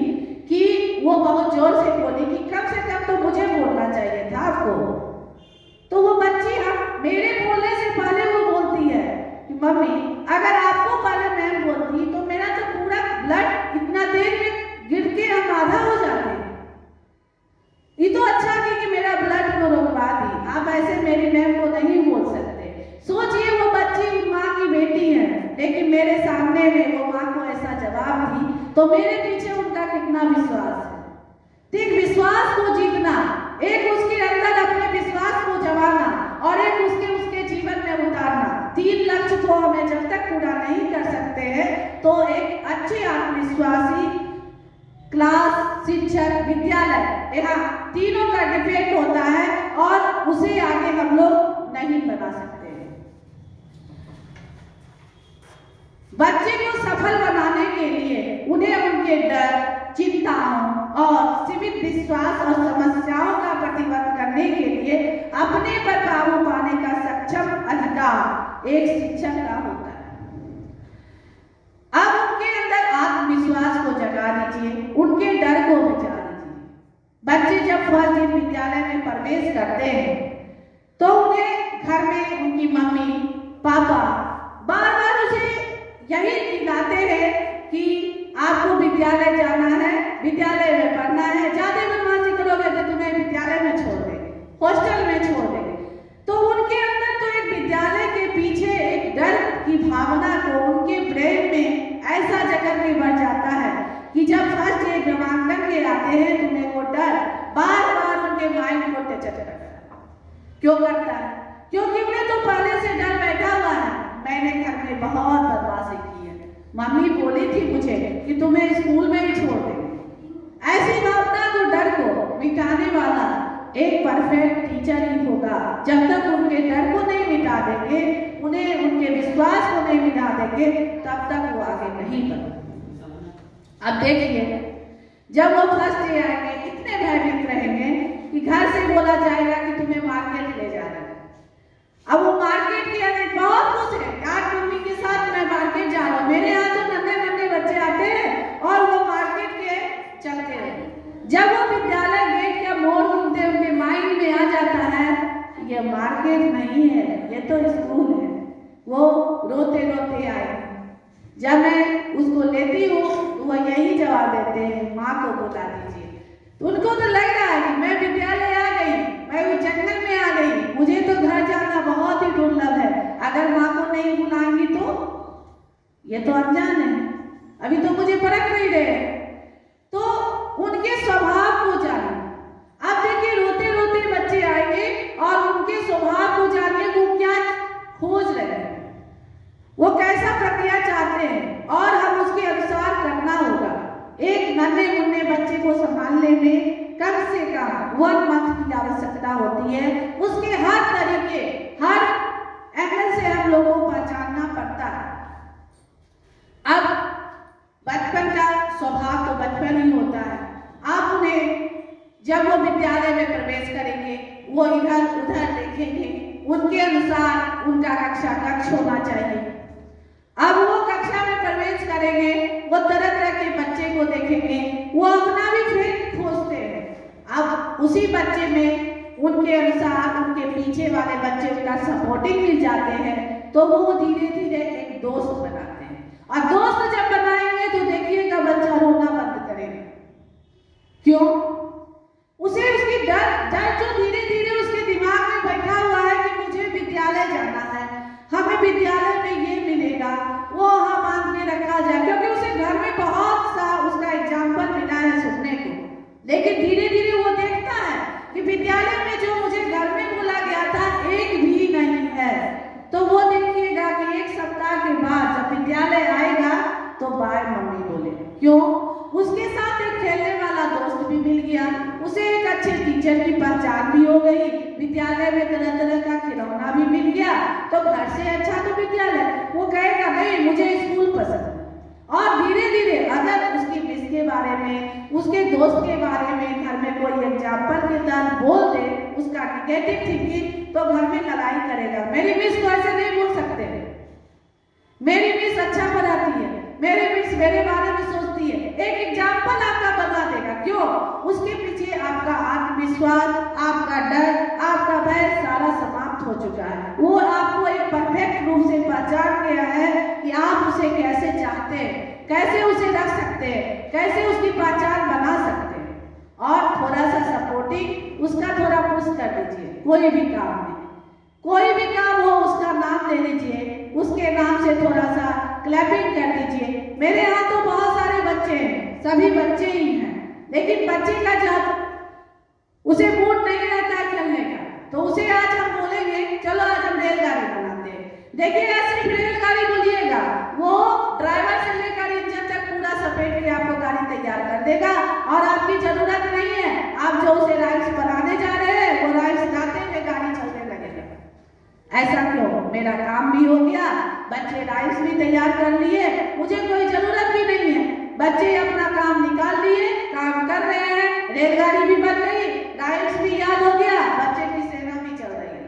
कि वो बहुत जोर से बोली कि कम से कम तो मुझे बोलना चाहिए था आपको। तो वो बच्ची हम मेरे बोलने से पहले वो बोलती है कि मम्मी अगर आपको पहले मैं बोलती तो मेरा तो पूरा ब्लड इतना देर में गिर के हम आधा हो जाते। ये तो अच्छा कि मेरा ब्लड को रोकवा दी, आप ऐसे मेरी मैम को नहीं बोल सकते। सोचिए वो बच्ची माँ की बेटी है, लेकिन मेरे सामने में वो माँ को ऐसा जवाब दी, तो मेरे पीछे उनका कितना विश्वास है। ठीक विश्वास को जीतना, एक उसके अंदर अपने विश्वास को जमाना और एक उसके जीवन में 3 लक्ष्य को हमें जब तक पूरा नहीं कर सकते हैं तो एक अच्छे आत्मविश्वासी क्लास, शिक्षक, विद्यालय, यहाँ तीनों का डिफेक्ट होता है और उसे आगे हम लोग नहीं बना सकते। बच्चे को सफल बनाने के लिए उन्हें उनके डर, चिंताओं और सीमित विश्वास और समस्याओं का प्रतिबंध करने के लिए अपने पर काबू पाने का सक्षम अधिकार एक शिक्षक का होता है। अब उनके अंदर आत्मविश्वास को जगा दीजिए, उनके डर को मिटा दीजिए। बच्चे जब फर्स्ट ईयर विद्यालय में प्रवेश करते हैं तो उन्हें घर में उनकी मम्मी पापा बार बार उसे यही दिलाते हैं कि आपको विद्यालय जाना है, विद्यालय में पढ़ना है, ज्यादा बदमाशी करोगे तो तुम्हें विद्यालय में छोड़ देंगे, हॉस्टल में छोड़ देंगे। तो उनके अंदर तो एक विद्यालय के पीछे एक डर की भावना को उनके ब्रेन में ऐसा जगह में बढ़ जाता है कि जब फर्स्ट ईयर नामांकन के आते हैं तो उन्हें वो डर बार बार उनके माइंड को टच करता है। क्यों करता है? क्योंकि उन्हें तो पहले से डर बैठा हुआ है, मैंने घर में बहुत बदमाशी की है, मम्मी बोली थी मुझे कि तुम्हें स्कूल में ही छोड़ देंगे। ऐसी भावना को, डर को मिटाने वाला एक परफेक्ट टीचर ही होगा। जब तक उनके डर को नहीं मिटा देंगे, उन्हें उनके विश्वास को नहीं मिटा देंगे, तब तक वो आगे नहीं बढ़ेंगे। अब देखिए, जब वो फर्स्ट ईयर आएंगे इतने भयभीत रहेंगे कि घर से बोला जाएगा कि तुम्हें मार्केट ले जाना है। अब वो मार्केट के अंदर बहुत खुश है, यार मम्मी के साथ मैं मार्केट जा रहा हूँ। मेरे यहाँ तो नन्हे नन्हे बच्चे आते हैं और वो मार्केट के चलते हैं। जब वो विद्यालय गेट का मोड़ घूमते उनके माइंड में आ जाता है ये मार्केट नहीं है, ये तो स्कूल है। वो रोते रोते आए। जब मैं उसको लेती हूँ तो वह यही जवाब देते हैं, माँ को बुला दीजिए। तो उनको तो लग रहा है कि मैं विद्यालय आ गई, मैं उस जंगल में आ गई, मुझे तो घर जाना बहुत ही दुर्लभ है। अगर माँ को नहीं बुलाएंगी तो ये तो अनजान है, अभी तो मुझे परख नहीं रहे। तो उनके स्वभाव को जानिए। अब देखिए, रोते रोते बच्चे आएंगे और उनके स्वभाव को जानिए, वो क्या खोज रहे हैं, वो कैसा प्रक्रिया चाहते हैं और हम उसके अनुसार करना होगा। एक नन्हे मुन्ने बच्चे को संभालने में कम से कम 1 मंथ की आवश्यकता होती है। उसके हर तरीके, हर एंगल से हम लोगों को पहचानना पड़ता है। अब बचपन का स्वभाव तो बचपन ही होता है। आप उन्हें जब वो विद्यालय में प्रवेश करेंगे, वो इधर उधर देखेंगे, उनके अनुसार उनका कक्षा कक्ष होना चाहिए। अब वो कक्षा में प्रवेश करेंगे, वो तरह तरह के बच्चे को देखेंगे, वो अपना भी फ्रेंड खोजते हैं। अब उसी बच्चे में उनके अनुसार उनके पीछे वाले बच्चे उनका सपोर्टिंग मिल जाते हैं, तो वो धीरे धीरे एक दोस्त बनाते हैं। और दोस्त जब बनाएंगे तो देखिएगा बच्चा रोना बंद करेगा। क्यों? उसे उसकी डर जो धीरे धीरे उसके दिमाग में बैठा हुआ है कि मुझे विद्यालय जाना है, हमें विद्यालय में ये मिलेगा, वो वहां बांध के रखा जाए, क्योंकि उसे घर में बहुत सा उसका एग्जाम्पल मिला है सुनने को। लेकिन धीरे धीरे वो देखता है कि विद्यालय में जो मुझे घर में बोला गया था एक भी नहीं है। तो वो देखिएगा कि 1 सप्ताह के बाद जब विद्यालय आएगा तो बाय मम्मी बोले। क्यों? उसके साथ एक खेलने वाला दोस्त भी मिल गया, उसे एक अच्छे टीचर की पहचान भी हो गई, विद्यालय में तरह तरह का खिलौना भी मिल गया। तो घर से अच्छा तो विद्यालय। वो कहेगा नहीं, मुझे स्कूल पसंद है। और धीरे धीरे अगर उसकी मिस के बारे में, उसके दोस्त के बारे में घर में कोई एग्जाम्पल के तहत बोल दे, उसका निगेटिव थिंकिंग, तो घर में लड़ाई करेगा। मेरी मिस को ऐसे नहीं बोल सकते, मेरी मिस अच्छा पढ़ाती है, मेरी मिस मेरे बारे में सोचती है। एक एग्जाम्पल आपका बना देगा। क्यों? उसके पीछे आपका आत्मविश्वास, आपका डर, आपका भय सारा समाप्त हो चुका है। वो आपको एक परफेक्ट रूप से पहचान गया है कि आप उसे कैसे चाहते हैं, कैसे उसे रख सकते हैं, कैसे उसकी पहचान बना सकते हैं। और थोड़ा सा सपोर्टिंग, उसका थोड़ा पुश कर दीजिए। कोई भी काम में, कोई भी काम हो उसका नाम ले लीजिए, उसके नाम से थोड़ा सा क्लैपिंग कर दीजिए। मेरे यहाँ तो बहुत सारे बच्चे हैं, सभी बच्चे ही हैं, लेकिन बच्चे का जब उसे मूड नहीं रहता खेलने का, तो उसे आज हम बोलेंगे चलो आज हम रेलगाड़ी बनाते हैं, देखिएगा, सिर्फ रेलगाड़ी बोलिएगा, वो ड्राइवर से लेकर इंजन तक पूरा सपेट के आपको गाड़ी तैयार कर देगा और आपकी जरूरत नहीं है। आप जो उसे राइड्स बनाने जा रहे हैं वो राइड्स गाते हुए गाड़ी चलने लगेगा। ऐसा क्यों? मेरा काम भी हो गया, बच्चे राइड्स भी तैयार कर लिए, मुझे कोई जरूरत भी नहीं है। बच्चे अपना काम निकाल लिए, काम कर रहे हैं, रेलगाड़ी भी बन गई, राइड्स भी याद हो गया, बच्चे की सेना भी चल रही है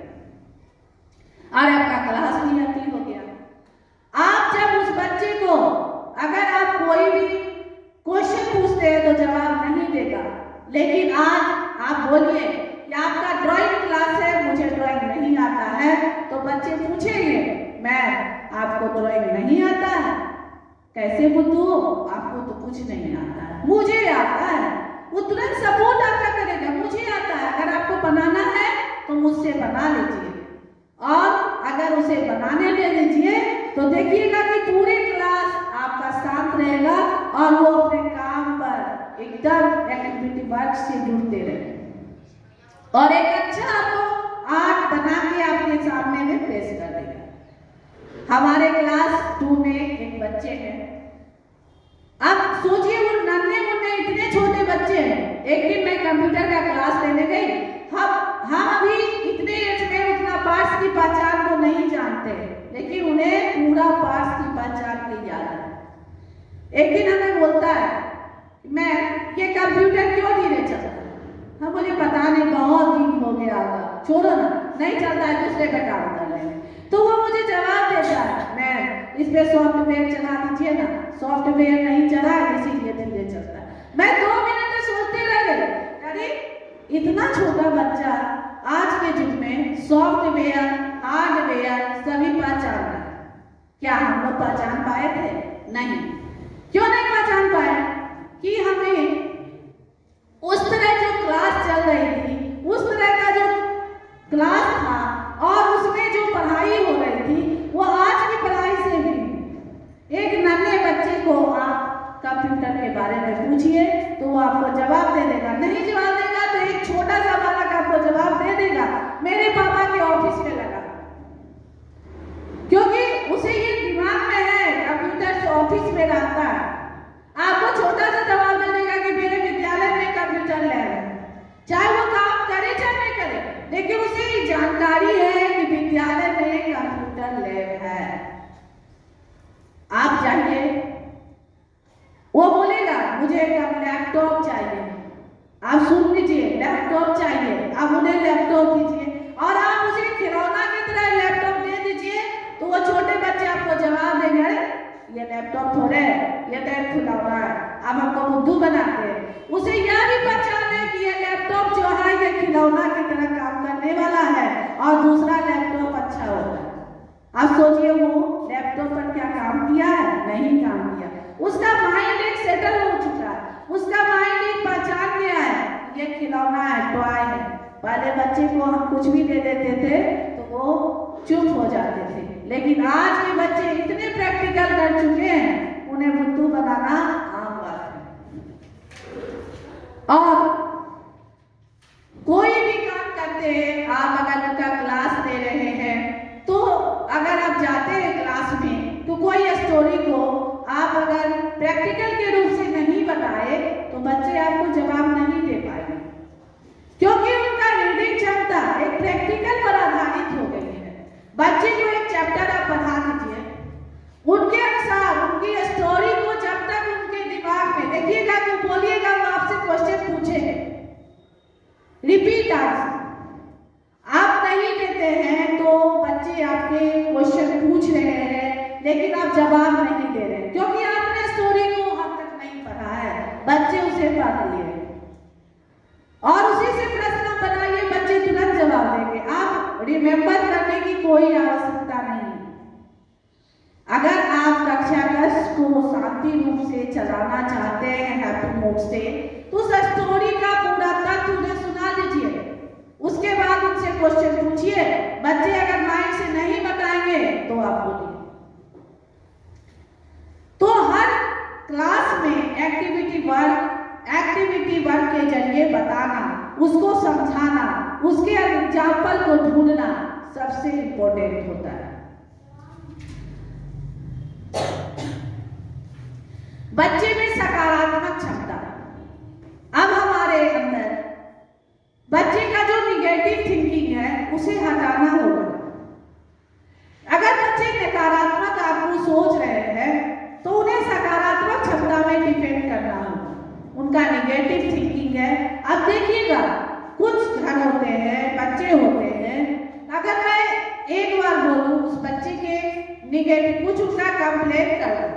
और आपका क्लास भी याद हो गया। आप जब उस बच्चे को अगर आप कोई भी क्वेश्चन पूछते हैं तो जवाब नहीं देगा, लेकिन आज आप बोलिए कि आपका ड्राइंग क्लास है, मुझे ड्राइंग नहीं आता है, तो बच्चे पूछेंगे मैम आपको ड्राइंग नहीं आता है? कैसे बुद्धू, आपको तो कुछ नहीं आता है, मुझे आता है। वो तुरंत सपोर्ट आपका करेगा, मुझे आता है। अगर आपको बनाना है तो मुझसे बना लीजिए, और अगर उसे बनाने दे दीजिए तो देखिएगा कि पूरे क्लास आपका साथ रहेगा और वो अपने काम पर एकदम एक्टिविटी वर्क से जुड़ते रहेंगे और एक अच्छा आपको आर्ट बना के आपके सामने में पेश कर देगा। हमारे क्लास 2 में एक बच्चे हैं, अब सोचिए वो नन्हे मुन्ने इतने छोटे बच्चे हैं। एक दिन मैं कंप्यूटर का क्लास लेने गई, हम अभी इतने एज में उतना पार्ट्स की पहचान को नहीं जानते, लेकिन उन्हें पूरा पार्ट्स की पहचान की याद है। एक दिन हमें बोलता है मैं ये कंप्यूटर क्यों धीरे चलता है? हम बोले पता नहीं, बहुत दिन हो गया होगा, छोड़ो ना, नहीं चलता है, दूसरे का काम कर लेंगे। तो वो मुझे जवाब देता है मैम इस पे सॉफ्टवेयर चला दीजिए ना, सॉफ्टवेयर नहीं चला इसीलिए धीरे चलता है। मैं 2 मिनट सोचते रह गए, अरे इतना छोटा बच्चा आज के युग में सॉफ्टवेयर हार्डवेयर सभी पहचान रहा है। क्या हम लोग पहचान पाए थे? नहीं। क्यों नहीं पहचान पाए? कि हमें उस तरह जो क्लास चल रही थी, उस तरह का जो क्लास था और उसमें जो पढ़ाई हो रही थी वो आज की पढ़ाई से भी। एक नन्हे बच्चे को आप कंप्यूटर के बारे में पूछिए तो वो आपको जवाब दे देगा, नहीं जवाब देगा तो एक छोटा सा बालक आपको जवाब दे देगा मेरे पापा के ऑफिस में लगा, क्योंकि उसे ये दिमाग में है कंप्यूटर से ऑफिस में रहता है। आपको छोटा सा जवाब दे देगा कि मेरे विद्यालय में कंप्यूटर लैब है, चाहे वो काम करे चाहे नहीं करे, लेकिन उसे जानकारी है कि विद्यालय में कंप्यूटर लैब है। आप जाइए, वो बोलेगा मुझे एक लैपटॉप चाहिए, आप सुन लीजिए लैपटॉप चाहिए, आप उन्हें लैपटॉप दीजिए और आप उसे खिलौना की तरह लैपटॉप दे दीजिए तो वो छोटे बच्चे आपको जवाब देंगे ये लैपटॉप थोड़े है, ये तो एक खिलौना है, आप हमको बुद्धू बनाते हैं। उसे यह भी पहचान है कि ये लैपटॉप जो है ये खिलौना की तरह काम करने वाला है और दूसरा लैपटॉप अच्छा होता है। आप सोचिए वो लैपटॉप पर क्या काम किया है? नहीं काम किया। उसका माइंड एक सेटल हो चुका है, उसका माइंड एक पहचान गया है ये खिलौना है, टॉय है। पहले बच्चे को हम कुछ भी दे देते थे तो वो चुप हो जाते थे, लेकिन आज के बच्चे इतने प्रैक्टिकल कर चुके हैं उन्हें बुद्धू बनाना आम बात है। और कोई भी काम करते हैं, आप अगर उनका क्लास ले रहे हैं तो अगर आप जाते हैं क्लास में तो कोई स्टोरी को आप अगर प्रैक्टिकल के रूप से नहीं बताए तो बच्चे आपको जवाब नहीं दे पाएंगे, क्योंकि उनका रीडिंग क्षमता एक प्रैक्टिकल पर आधारित हो गई है। बच्चे को एक चैप्टर आप पढ़ा दीजिए, उनके अनुसार उनकी स्टोरी को जब तक उनके दिमाग में देखिएगा तो बोलिएगा वो आपसे क्वेश्चन पूछेंगे, रिपीट आंसर आप नहीं देते हैं तो बच्चे आपके क्वेश्चन पूछ रहे हैं लेकिन आप जवाब नहीं दे रहे, क्योंकि आपने स्टोरी को अब तक नहीं पढ़ा है। बच्चे उसे पढ़ लिए और उसी से प्रश्न बनाइए, बच्चे तुरंत जवाब देंगे। आप रिमेम्बर करने की कोई आवश्यकता नहीं है। अगर आप कक्षा कक्ष को शांति रूप से चलाना चाहते हैं हैप्पी मूड से तो उस स्टोरी का पूरा तथ्य उन्हें सुना दीजिए, उसके बाद उनसे क्वेश्चन पूछिए। बच्चे अगर माइंड से नहीं बताएंगे तो आप बोलिए। तो हर क्लास में एक्टिविटी वर्क के जरिए बताना, उसको समझाना, उसके एग्जाम्पल को ढूंढना सबसे इम्पोर्टेंट होता है। सोच रहे हैं तो उन्हें सकारात्मक क्षमता में डिपेंड करना होगा। उनका निगेटिव थिंकिंग है। अब देखिएगा, कुछ घर होते हैं, बच्चे होते हैं, अगर मैं एक बार बोलूं उस बच्चे के निगेटिव कुछ उसका कंप्लेन कर दूं,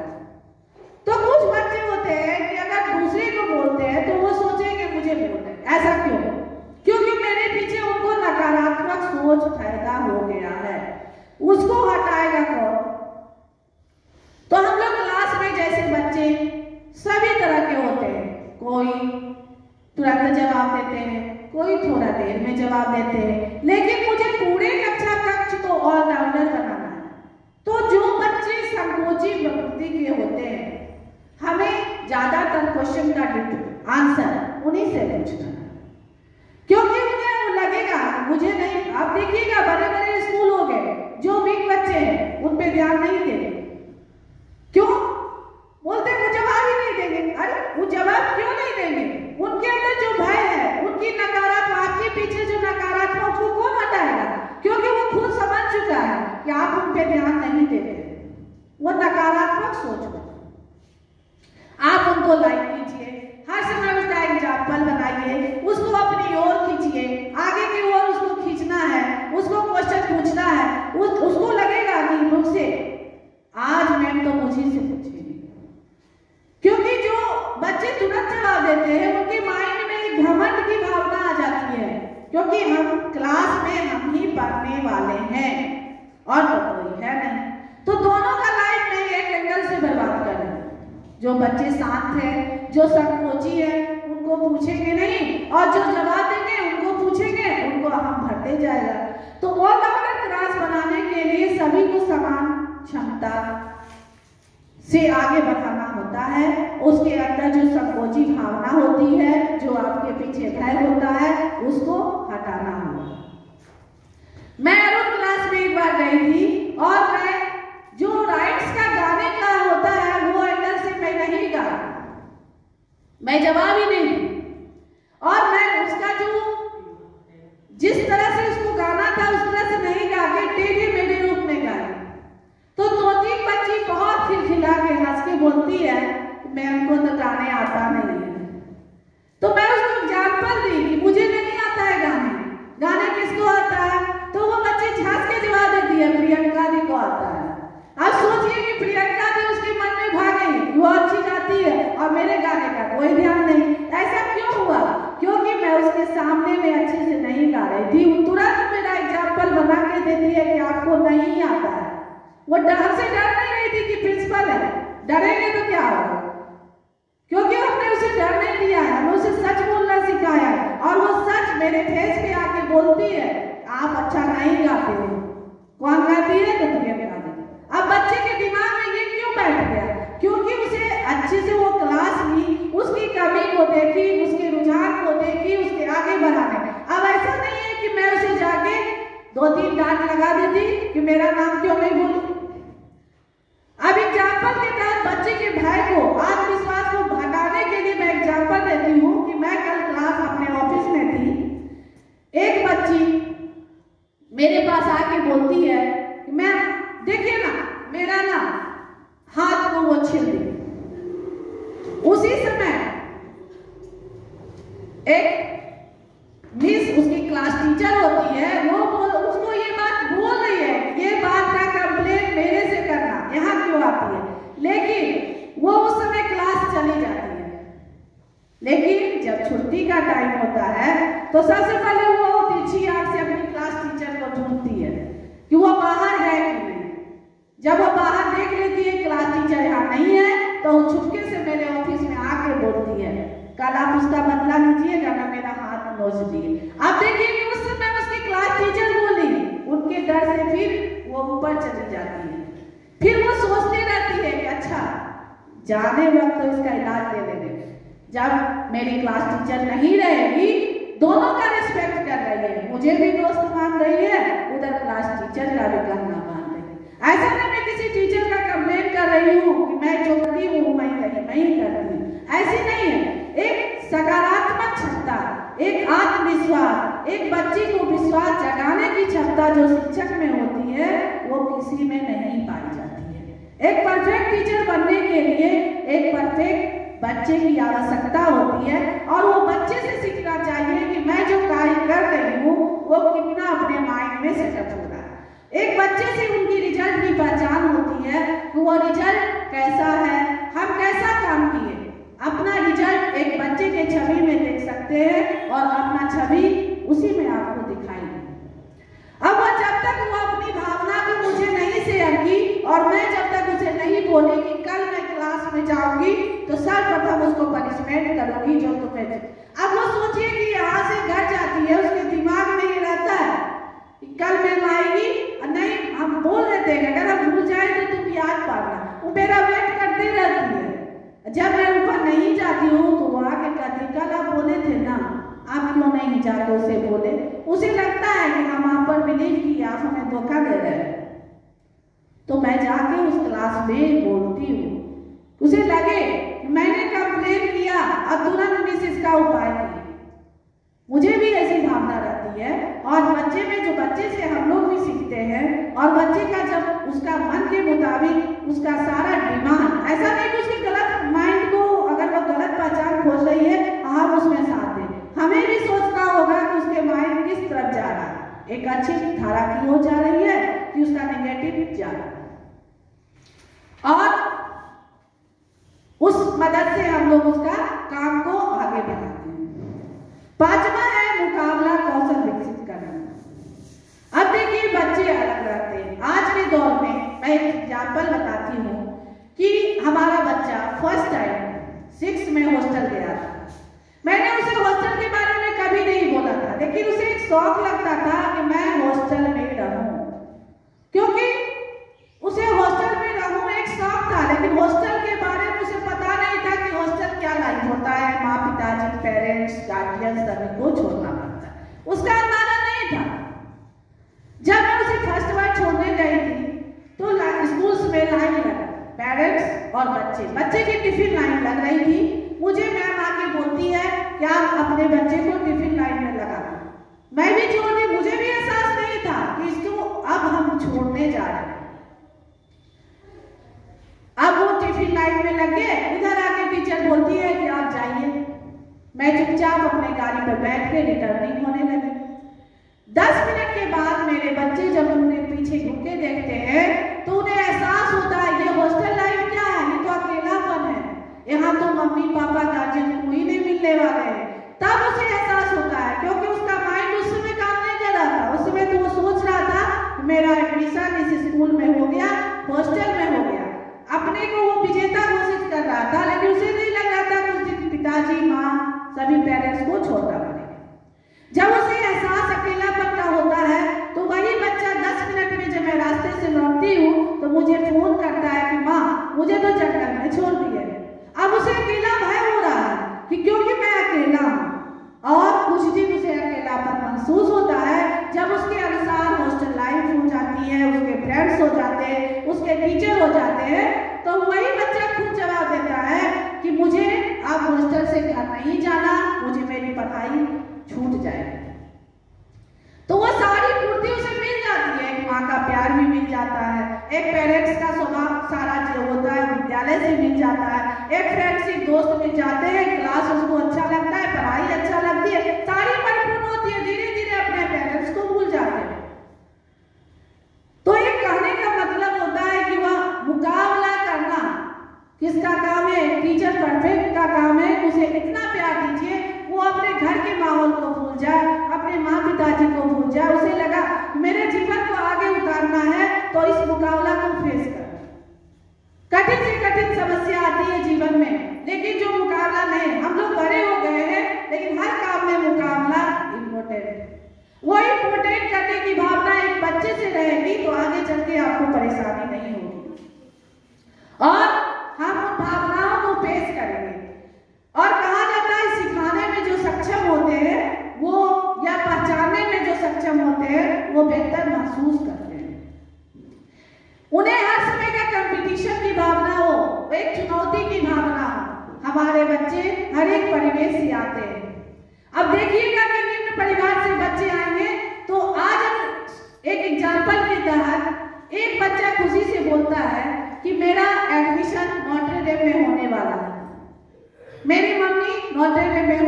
तो कुछ बच्चे होते हैं कि अगर दूसरे को बोलते हैं तो वो सोचेंगे मुझे बोलना है। ऐसा क्यों? क्योंकि मेरे पीछे उनको नकारात्मक सोच पैदा हो गया है। उसको हटाएगा कौन? तो हम लोग क्लास में जैसे बच्चे सभी तरह के होते हैं, कोई तुरंत जवाब देते हैं, कोई थोड़ा देर में जवाब देते हैं, लेकिन मुझे पूरे कक्षा कक्ष को ऑलराउंडर बनाना है। तो जो बच्चे संकोची प्रकृति के होते हैं, हमें ज्यादातर क्वेश्चन का आंसर उन्हीं से पूछना है, क्योंकि उन्हें लगेगा मुझे नहीं। आप देखिएगा बड़े बड़े स्कूल हो गए, जो वीक बच्चे हैं उन पे ध्यान नहीं देंगे। क्यों? बोलते वो जवाब ही नहीं देंगे। अरे वो जवाब क्यों नहीं देंगे? उनके अंदर जो भय है, उनकी नकारात्मक, आपके पीछे जो नकारात्मक, उसको कौन हटाएगा? क्योंकि वो खुद समझ चुका है कि आप उन पे ध्यान नहीं देते। वो नकारात्मक सोच है। आप उनको लाइक कीजिए, हर समय उसका एग्जाम्पल बनाइए, उसको अपनी ओर खींचिए, आगे की ओर उसको खींचना है, उसको क्वेश्चन पूछना है। उसको लगेगा कि मुझसे आज मैम तो मुझे से पूछेगी। क्योंकि जो बच्चे तुरंत जवाब देते हैं उनके माइंड में एक घमंड की भावना आ जाती है, क्योंकि हम क्लास में हम ही पढ़ने वाले हैं और तो कोई है नहीं। तो दोनों का लाइफ में एक एंगल से बर्बाद कर रहे हैं। जो बच्चे शांत है, जो संकोची है, उनको पूछेंगे नहीं, और जो जवाब देंगे उनको पूछेंगे, उनको हम भरते जाएगा। तो ऑलराउंडर क्लास बनाने के लिए सभी को समान क्षमता से आगे बढ़ाना होता है। उसके अंदर जो संकोची भावना होती है, जो आपके पीछे भय होता है, उसको हटाना होगा। मैं अरुण क्लास में एक बार गई थी और मैं जो राइट्स का गाने का होता है वो एंगल से मैं नहीं गा, मैं जवाब ही नहीं, और मैं उसका जो जिस तरह से उसको गाना था उस तरह से नहीं गा के टेढ़े मेढ़े रूप में गाई। तो दो तीन बच्ची बहुत खिलखिला के हंस के बोलती है मैम को तो गाने आता नहीं है। तो मैं उसको एग्जाम्पल दी कि मुझे नहीं आता है गाने किसको आता है? तो वो बच्ची हंस के जवाब देती है प्रियंका दी को आता है। अब सोचिए कि प्रियंका दी उसके मन में भागेगी, वो अच्छी गाती है और मेरे गाने का कोई ध्यान नहीं। ऐसा क्यों हुआ? क्योंकि मैं उसके सामने में अच्छे से नहीं गा रही थी। वो तुरंत मेरा एग्जाम्पल बना के देती है कि आपको नहीं आता है। वो डर से डर नहीं रही थी कि प्रिंसिपल है, डरेंगे तो क्या होगा, क्योंकि हमने उसे डर नहीं दिया है, हमने उसे सच बोलना सिखाया है। और वो सच मेरे फेस पे आके बोलती है आप अच्छा नहीं गाते हो। कौन गाती है? तो प्रियंका दी। अब बच्चे के दिमाग में ये क्यों बैठ गया? क्योंकि उसे अच्छे से वो क्लास ली, उसकी कमी को देखी, उसके रुझान को देखी, उसके आगे बढ़ाने। अब ऐसा नहीं है कि मैं उसे जाके दो तीन डांट लगा देती कि मेरा नाम क्यों नहीं बोली। अब एग्जाम्पल के तहत बच्चे के भय को, आत्मविश्वास को भगाने के लिए मैं एग्जाम्पल देती हूँ कि मैं कल क्लास अपने ऑफिस में थी। एक बच्ची मेरे पास आके बोलती है कि मैम देखिए ना मेरा ना हाथ को वो छील दी। उसी समय एक मिस उसकी क्लास टीचर होती है, वो उसको ये बात बोल रही है, ये बात का कंप्लेन मेरे से करना, यहाँ क्यों आती है? लेकिन वो उस समय क्लास चली जाती है। लेकिन जब छुट्टी का टाइम होता है तो सबसे पहले वो तिरछी आंख से अपनी क्लास टीचर को ढूंढती है कि वो बाहर है कि नहीं। जब वो बाहर देख लेती है क्लास टीचर यहाँ नहीं है, तो वो छुपके से मेरे ऑफिस में आके बोलती है कल आप उसका बदला लीजिएगा ना, मेरा हाथ नोच दिए। आप देखिए कि उस समय उसकी क्लास टीचर बोली, उनके डर से फिर वो ऊपर चली जाती है। फिर वो सोचती रहती है कि अच्छा जाने वक्त तो इसका इलाज ले लेंगे। जब मेरी क्लास टीचर नहीं रहेगी, दोनों का रिस्पेक्ट कर रही है, मुझे भी दोस्त मान रही है, उधर क्लास टीचर का भी कहना मान रही है। ऐसा नहीं मैं किसी टीचर का कंप्लेन कर रही हूँ कि मैं जो करती हूँ मैं नहीं करती, ऐसी नहीं है। एक सकारात्मक क्षमता, एक आत्मविश्वास, एक बच्ची को विश्वास जगाने की क्षमता जो शिक्षक में होती है वो किसी में नहीं पाई जाती है। एक परफेक्ट टीचर बनने के लिए एक परफेक्ट बच्चे की आवश्यकता होती है और वो बच्चे से सीखना चाहिए कि मैं जो कार्य कर रही हूँ वो कितना अपने माइंड में सेटअप हो रहा है। एक बच्चे से उनकी रिजल्ट की पहचान होती है कि वो रिजल्ट कैसा है, हम कैसा काम किए। अपना रिजल्ट एक बच्चे के छवि में देख सकते हैं और अपना छवि उसी में आपको दिखाई देगी। अब वो जब तक वो अपनी भावना को मुझे नहीं शेयर की और मैं जब तक उसे नहीं बोली कि कल मैं क्लास में जाऊंगी तो सर्वप्रथम उसको पनिशमेंट करूंगी जो तुम्हें। अब वो सोचिए कि यहाँ से घर जाती है, उसके दिमाग में ये रहता है कि कल मैं आएगी, नहीं हम बोल देते हैं अगर हम भूल जाए तो तुम याद पाना, वो मेरा वेट करते रहती है। जब मैं ऊपर नहीं जाती हूँ तो वो आके कहती कल आप बोले थे ना, आप क्यों नहीं जाते उसे बोले। उसे लगता है कि हम आप पर बिलीव किए, आप हमें धोखा दे रहे हैं। तो मैं जाके उस क्लास में बोलती हूँ, उसे लगे मैंने कंप्लेन किया और तुरंत मिस इसका उपाय किया। मुझे भी ऐसी भावना रहती है और बच्चे में जो बच्चे से हम लोग भी सीखते हैं और बच्चे का जब उसका मन के मुताबिक उसका सारा डिमांड, ऐसा नहीं कि उसके गलत माइंड को अगर वो गलत पहचान खोज रही है हम उसमें साथ दें, हमें भी सोचना होगा कि उसके माइंड किस तरफ जा रहा है, एक अच्छी धारा की ओर जा रही है कि उसका नेगेटिव जा रहा है। और उस मदद से हम लोग उसका काम को आगे बढ़ाते हैं। पांचवा है मुकाबला कौशल विकसित करना। अब देखिए बच्चे अलग रहते हैं। आज के दौर में मैं एक एग्जाम्पल बताती हूँ कि हमारा बच्चा फर्स्ट टाइम 6 में हॉस्टल गया था। मैंने उसे हॉस्टल के बारे में कभी नहीं बोला था, लेकिन उसे एक शौक लगता था कि मैं हॉस्टल में रहूं, क्योंकि उसे हॉस्टल में रहूं एक शौक था। लेकिन हॉस्टल के बारे में उसे पता नहीं था कि हॉस्टल क्या लाइफ होता है, माँ पिताजी पेरेंट्स गार्जियन सभी को छोड़ना पड़ता है, उसका अंदाजा नहीं था। जब मैं उसे फर्स्ट बार छोड़ने गई थी तो स्कूल में लाइन लगा, पेरेंट्स और बच्चे की टिफिन लाइन लग रही थी। मुझे मैम आके बोलती है कि आप अपने बच्चे को टिफिन लाइन में लगा दो। मैं भी छोड़ दी, मुझे भी एहसास नहीं था कि इसको अब हम छोड़ने जा रहे हैं। अब वो टिफिन लाइन में लग गए, इधर आके टीचर बोलती है कि आप जाइए। मैं चुपचाप अपने गाड़ी पर बैठ के रिटर्निंग होने लगी। 10 मिनट के बाद मेरे बच्चे जब उन्हें पीछे घूम के देखते हैं तो उन्हें एहसास होता है ये हॉस्टल लाइफ क्या है, ये तो अकेलापन है, यहाँ तो मम्मी पापा गार्जियन कोई नहीं मिलने वाले हैं। तब उसे एहसास होता है, क्योंकि उसका माइंड उस समय काम नहीं कर रहा था। उस समय तो वो सोच रहा था मेरा एडमिशन इस स्कूल में हो गया, हॉस्टल में हो गया, अपने को वो विजेता घोषित कर रहा था। लेकिन उसे नहीं लग रहा था कि उस दिन पिताजी माँ सभी पेरेंट्स को छोड़ना पड़ेगा। जब उसे एहसास अकेलापन का होता है तो वही बच्चा 10 मिनट में जब मैं रास्ते से लौटती हूँ तो मुझे फोन करता है कि माँ मुझे तो जंगल में छोड़ दिया। अब उसे अकेला भय हो रहा है कि क्योंकि मैं अकेला हूँ। और कुछ दिन उसे अकेलापन महसूस होता है जब उसके अनुसार हॉस्टल लाइफ हो जाती है, उसके फ्रेंड्स हो जाते हैं, उसके टीचर हो जाते हैं, तो वही बच्चा खुद जवाब देता है कि मुझे अब हॉस्टल से घर नहीं जाना, मुझे मेरी पढ़ाई छूट जाएगी। तो वो सारी पूर्ति उसे मिल जाती है, एक माँ का प्यार भी मिल जाता है, एक पेरेंट्स का स्वभाव सारा जो होता है विद्यालय से मिल जाता है, एक फ्रेंड्स एक दोस्त मिल जाते हैं, क्लास उसको अच्छा लगता है, पढ़ाई अच्छा लगती है, सारी परिपूर्ण होती है। धीरे धीरे अपने पेरेंट्स को भूल जाते हैं। तो ये कहने का मतलब होता है कि वह मुकाबला करना किसका काम है, टीचर परफेक्ट का काम है। उसे इतना प्यार दीजिए वो अपने घर के माहौल को भूल जाए, अपने माँ पिताजी को भूल जाए। उसे लगा मेरे जीवन को आगे उतारना है तो इस मुकाबला को फेस कर। कठिन से कठिन समस्या आती है जीवन में, लेकिन जो मुकाबला नहीं, हम लोग बड़े हो गए हैं लेकिन हर काम में मुकाबला इम्पोर्टेंट है। वो इम्पोर्टेंट करने की भावना एक बच्चे से रहेगी तो आगे चल के आपको परेशानी नहीं होगी और हम उन भावनाओं को पेश करेंगे। और कहा जाता है सिखाने में जो सक्षम होते हैं वो, या पहचानने में जो सक्षम होते हैं वो बेहतर महसूस करते हैं। उन्हें हर समय का कंपटीशन की भावना हो, एक चुनौती की भावना हो। हमारे बच्चे हर एक परिवेश से आते हैं। अब देखिएगा कि निम्न परिवार से बच्चे आएंगे तो आज एक एग्जाम्पल के तहत एक बच्चा खुशी से बोलता है कि मेरा एडमिशन नॉर्थ डेम में होने वाला है, मेरी मम्मी नॉर्थ डेम में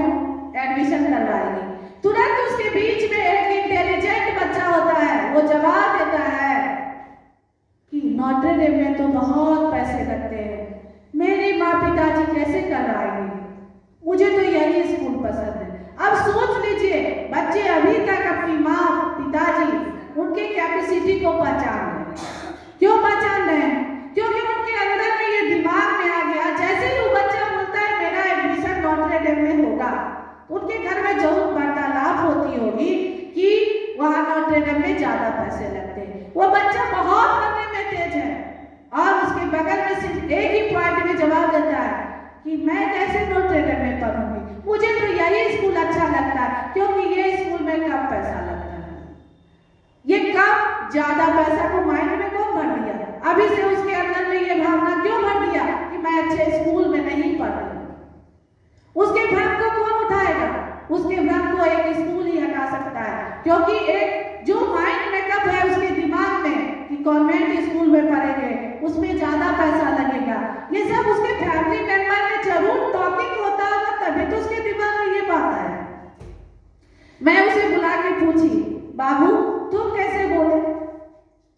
एडमिशन करवाएगी। तुरंत उसके बीच में एक इंटेलिजेंट बच्चा होता है, वो जवाब देता है कि नॉर्थ डेम में तो बहुत पैसे लगते हैं, मेरे माँ पिताजी कैसे करवाएंगे, मुझे तो यही स्कूल पसंद है। अब सोच लीजिए, बच्चे अभी तक अपनी माँ पिताजी उनके कैपेसिटी को पहचान रहे हैं। क्यों पहचान रहे हैं? क्योंकि उनके अंदर में ये दिमाग में आ गया, जैसे ही वो बच्चा बोलता है मेरा एडमिशन नॉर्थ डेम में होगा, उनके घर में जरूर वार्तालाप होती होगी कि वहां नॉर्थ डेम में ज्यादा पैसे लगते हैं। वो बच्चा बहुत पढ़ने में तेज है और उसके बगल में सिर्फ एक ही पॉइंट में जवाब देता है कि मैं कैसे नॉर्थ डेम में पढ़ूंगी, मुझे तो यही स्कूल अच्छा लगता है क्योंकि ये स्कूल में कम पैसा लगता है। ये कम ज्यादा पैसा को माइंड में कौन भर दिया? अभी से उसके अंदर में ये भावना क्यों भर दिया कि मैं अच्छे स्कूल में नहीं पढ़ रही? उसके भ्रम को कौन उठाएगा? उसके भ्रम को एक स्कूल ही हटा सकता है, क्योंकि एक जो माइंड मेकअप है उसके दिमाग में कि कॉन्वेंट स्कूल में पढ़ेंगे उसमें ज्यादा पैसा लगेगा, ये सब उसके फैमिली मेंबर में जरूर टॉकिंग होता होगा, तभी तो उसके दिमाग में ये बात है। मैं उसे बुला के पूछी, बाबू तुम कैसे बोले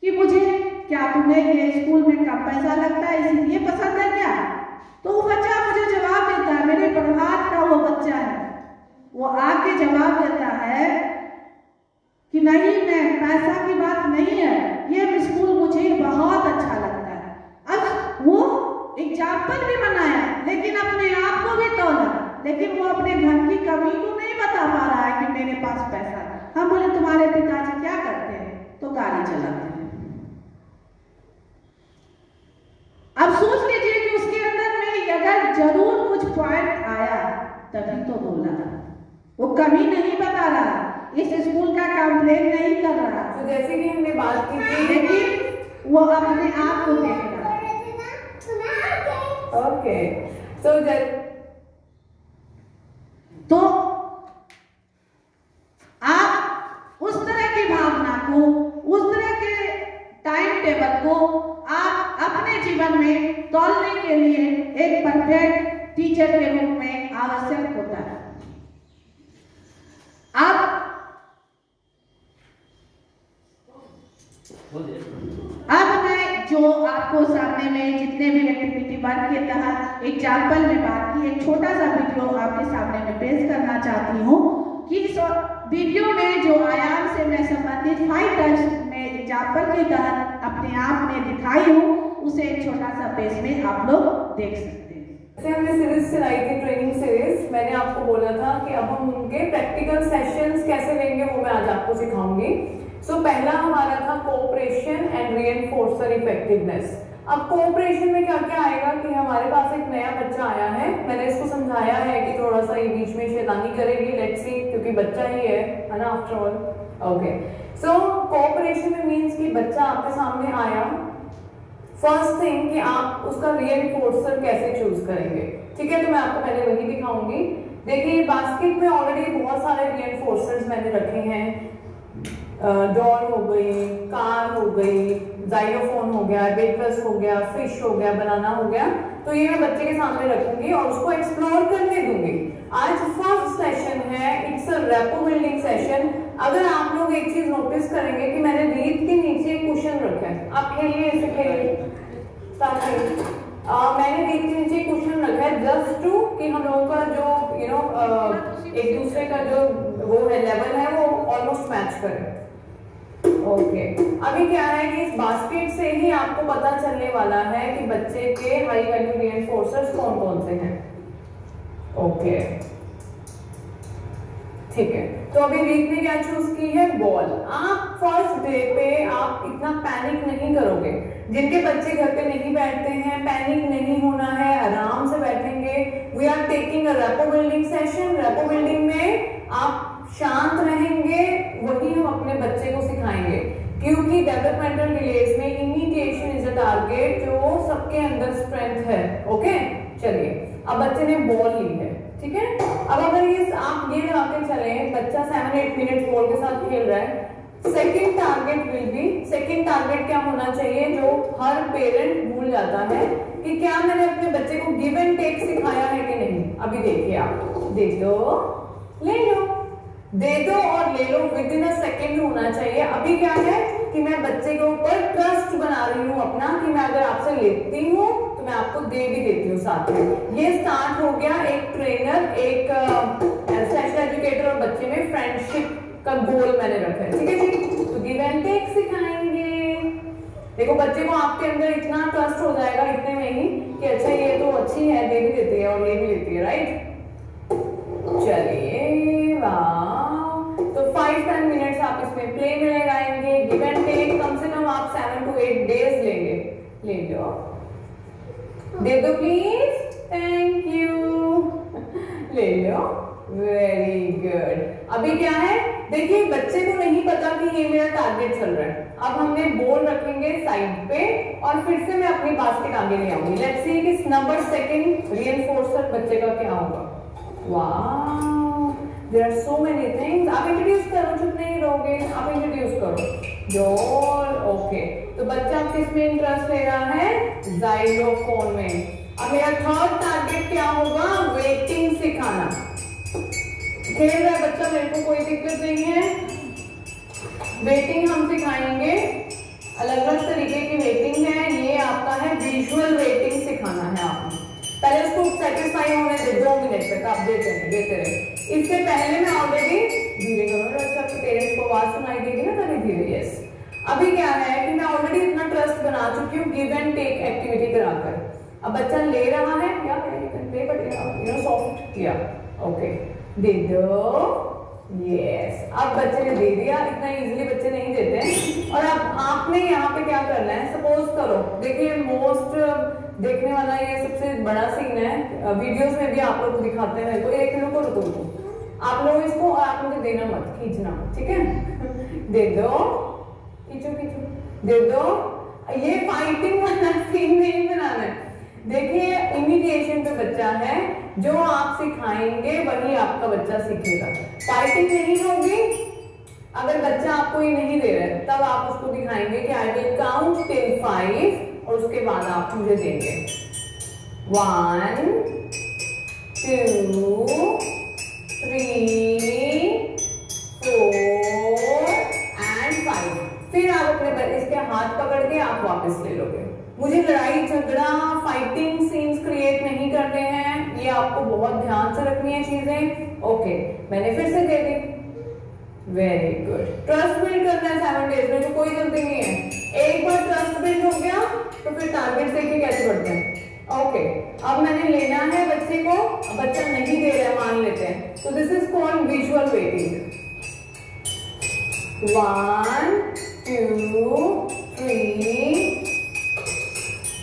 कि मुझे, क्या तुम्हें ये स्कूल में कम पैसा लगता है इसलिए पसंद है क्या? तो वो बच्चा मुझे जवाब देता है, मेरे प्रभात का वो बच्चा है, वो आके जवाब देता है कि नहीं, मैं पैसा की बात नहीं है, ये स्कूल मुझे बहुत अच्छा लगता है। अब वो एग्जाम्पल भी बनाया, लेकिन अपने आप को भी तोला, लेकिन वो अपने घर की कमी को नहीं बता पा रहा है कि मेरे पास पैसा है। हम बोले तुम्हारे पिताजी क्या करते हैं? तो गाड़ी चलाते हैं। अब सोच लीजिए कि उसके अंदर में अगर जरूर कुछ पॉइंट आया तभी तो बोला, वो कमी नहीं बता रहा, इस स्कूल का कंप्लेन नहीं कर रहा। तो जैसे कि हमने बात की थी, लेकिन वो अपने आप को देख रहा। ओके, तो आप उस तरह की भावना को, उस तरह के टाइम टेबल को आप अपने जीवन में तोलने के लिए एक परफेक्ट टीचर के रूप में आवश्यक होता है। अब मैं जो आपको सामने में जितने भी एक्टिविटी वर्क के तहत एग्जाम्पल में बात की, एक छोटा सा वीडियो आपके सामने में पेश करना चाहती हूँ कि इस वीडियो में जो आयाम से मैं संबंधित 5 टाइप्स में एग्जाम्पल के तहत अपने आप में दिखाई हूँ, उसे एक छोटा सा पेज में आप लोग देख सकते हैं। जैसे हमने सीरीज चलाई थी, ट्रेनिंग सीरीज, मैंने आपको बोला था कि अब हम उनके प्रैक्टिकल सेशंस कैसे लेंगे वो मैं आज आपको सिखाऊंगी। सो पहला हमारा था कोऑपरेशन एंड रीइंफोर्सर इफेक्टिवनेस। अब कोऑपरेशन में क्या क्या आएगा कि हमारे पास एक नया बच्चा आया है, मैंने इसको समझाया है कि थोड़ा सा ये बीच में शैतानी करेगी, लेट्स सी, क्योंकि बच्चा ही है ना आफ्टर ऑल। ओके, सो कोऑपरेशन में मींस कि बच्चा आपके सामने आया, फर्स्ट थिंग कि आप उसका रीइंफोर्सर कैसे चूज करेंगे। ठीक है, तो मैं आपको पहले वही दिखाऊंगी। देखिए बास्केट में ऑलरेडी बहुत सारे रीइंफोर्सर्स मैंने रखे हैं, डॉल हो गई, कार हो गई, जाइलोफोन हो गया, बेकर्स हो गया, फिश हो गया, बनाना हो गया। तो ये मैं बच्चे के सामने रखूंगी और उसको एक्सप्लोर करने दूंगी। आज फर्स्ट सेशन है, it's a rapport building session. अगर आप लोग एक चीज नोटिस करेंगे कि मैंने रीत के नीचे एक कुशन रखा है, आप खेलिए, इसे खेलिए, मैंने रीत के नीचे कुशन रखा है जस्ट टू कि हम लोगों का जो एक दूसरे का जो वो है लेवल है वो ऑलमोस्ट मैच करे। ओके, अभी क्या है कि इस बास्केट से ही आपको पता चलने वाला है कि बच्चे के हाई वैल्यू रीइंफोर्सर्स कौन कौन से हैं। ओके, ठीक है, तो अभी रीत ने क्या चूज की है? बॉल। आप फर्स्ट डे पे आप इतना पैनिक नहीं करोगे। जिनके बच्चे घर पे नहीं बैठते हैं, पैनिक नहीं होना है, आराम से बैठेंगे। We are taking a rapport building session. Rapport building में आप शांत रहेंगे, वही हम अपने बच्चे को सिखाएंगे, क्योंकि डेवलपमेंटल डिलेज में इमिटेशन इज अ टारगेट, जो सबके अंदर स्ट्रेंथ है। ओके, चलिए, अब बच्चे ने बॉल ली है, ठीक है। अब अगर ये आप ये लगा के चले, बच्चा 7-8 मिनट बॉल के साथ खेल रहा है, सेकेंड टारगेट क्या होना चाहिए जो हर पेरेंट भूल जाता है कि क्या मैंने अपने बच्चे को गिव एंड टेक सिखाया है कि नहीं। अभी देखिए, आप दे दो ले लो, दे दो और ले लो विद इन अ सेकेंड होना चाहिए। अभी क्या है कि मैं बच्चे के ऊपर ट्रस्ट बना रही हूँ अपना, कि मैं अगर आपसे लेती हूँ तो मैं आपको दे भी देती हूँ साथ में। ये स्टार्ट हो गया एक ट्रेनर, एक सेशन एजुकेटर और बच्चे में फ्रेंडशिप का गोल मैंने रखा है, ठीक है जी। तो गिव एंड टेक सिखाएंगे। देखो बच्चे को आपके अंदर इतना ट्रस्ट हो जाएगा इतने में ही कि अच्छा ये तो अच्छी है, दे भी देती है और ले भी लेती है, राइट। चलिए वाह, तो 5-10 मिनट्स आप इसमें प्ले में लगाएंगे। गिव एंड टेक कम से कम आप 7 to 8 डेज लेंगे। ले लो, दे दो प्लीज, थैंक यू, ले लो, वेरी गुड। अभी क्या है, देखिए बच्चे को नहीं पता कि ये मेरा टारगेट चल रहा है। अब हमने बॉल रखेंगे साइड पे और फिर से मैं अपनी बास्केट आगे ले आऊंगी। लेट्स सी कि नंबर सेकंड रीइंफोर्सर बच्चे का क्या होगा। Wow, there are so many things. आप इंट्रोड्यूस करो, चुप नहीं रहोगे, आप इंट्रोड्यूस करो। जॉल, ओके। तो बच्चा किस में इंटरेस्ट ले रहा है, जाइलोफोन में। अब मेरा थर्ड टारगेट क्या होगा, वेटिंग सिखाना। खेल रहा है बच्चा, मेरे को कोई दिक्कत नहीं है। वेटिंग हम सिखाएंगे, अलग अलग तरीके की वेटिंग है। ये आपका है विजुअल वेटिंग सिखाना है आपने। पहले उसको सेटिस्फाई होने दे 2 मिनट तक, आप देते रहे। इससे पहले मैं ऑलरेडी धीरे करो, अच्छा आपके पेरेंट्स को आवाज सुनाई देगी ना तभी धीरे। यस, अभी क्या है कि मैं ऑलरेडी इतना ट्रस्ट बना चुकी हूँ गिव एंड टेक एक्टिविटी कराकर। अब बच्चा ले रहा है क्या, सॉफ्ट किया, ओके, दे दो, यस। अब बच्चे ने दे दिया, इतना इजीली बच्चे नहीं देते हैं। और अब आपने यहाँ पे क्या करना है, सपोज करो, देखिए मोस्ट देखने वाला ये सबसे बड़ा सीन है, वीडियोस में भी आप लोग दिखाते हैं। तो एक रुको रुको रुको, आप लोग इसको और आप मुझे देना मत, खींचना, ठीक है। दे दो, खींचो खींचो, दे दो। ये फाइटिंग वाला सीन नहीं बनाना है। देखिए इमिटेशन पे बच्चा है, जो आप सिखाएंगे वही आपका बच्चा सीखेगा। फाइटिंग नहीं होगी। अगर बच्चा आपको ये नहीं दे रहा है तब आप उसको दिखाएंगे कि आई विल काउंट टिल 5 और उसके बाद आप मुझे देंगे 1 2 3 4 and 5। फिर आप अपने इसके हाथ पकड़ के आप वापस ले लोगे। मुझे लड़ाई झगड़ा फाइटिंग सीन्स क्रिएट नहीं करने हैं, ये आपको बहुत ध्यान से रखनी है चीजें। ओके, मैंने फिर से दे दी, वेरी गुड। ट्रस्ट बिल्ड करना है 7 डेज में, तो कोई गलती नहीं है। एक बार ट्रस्ट बिल्ड हो गया तो फिर टारगेट देखिए कैसे बढ़ते हैं। ओके, अब मैंने लेना है बच्चे को, बच्चा नहीं दे रहा है मान लेते हैं, तो this is called visual waiting. 1 2 3,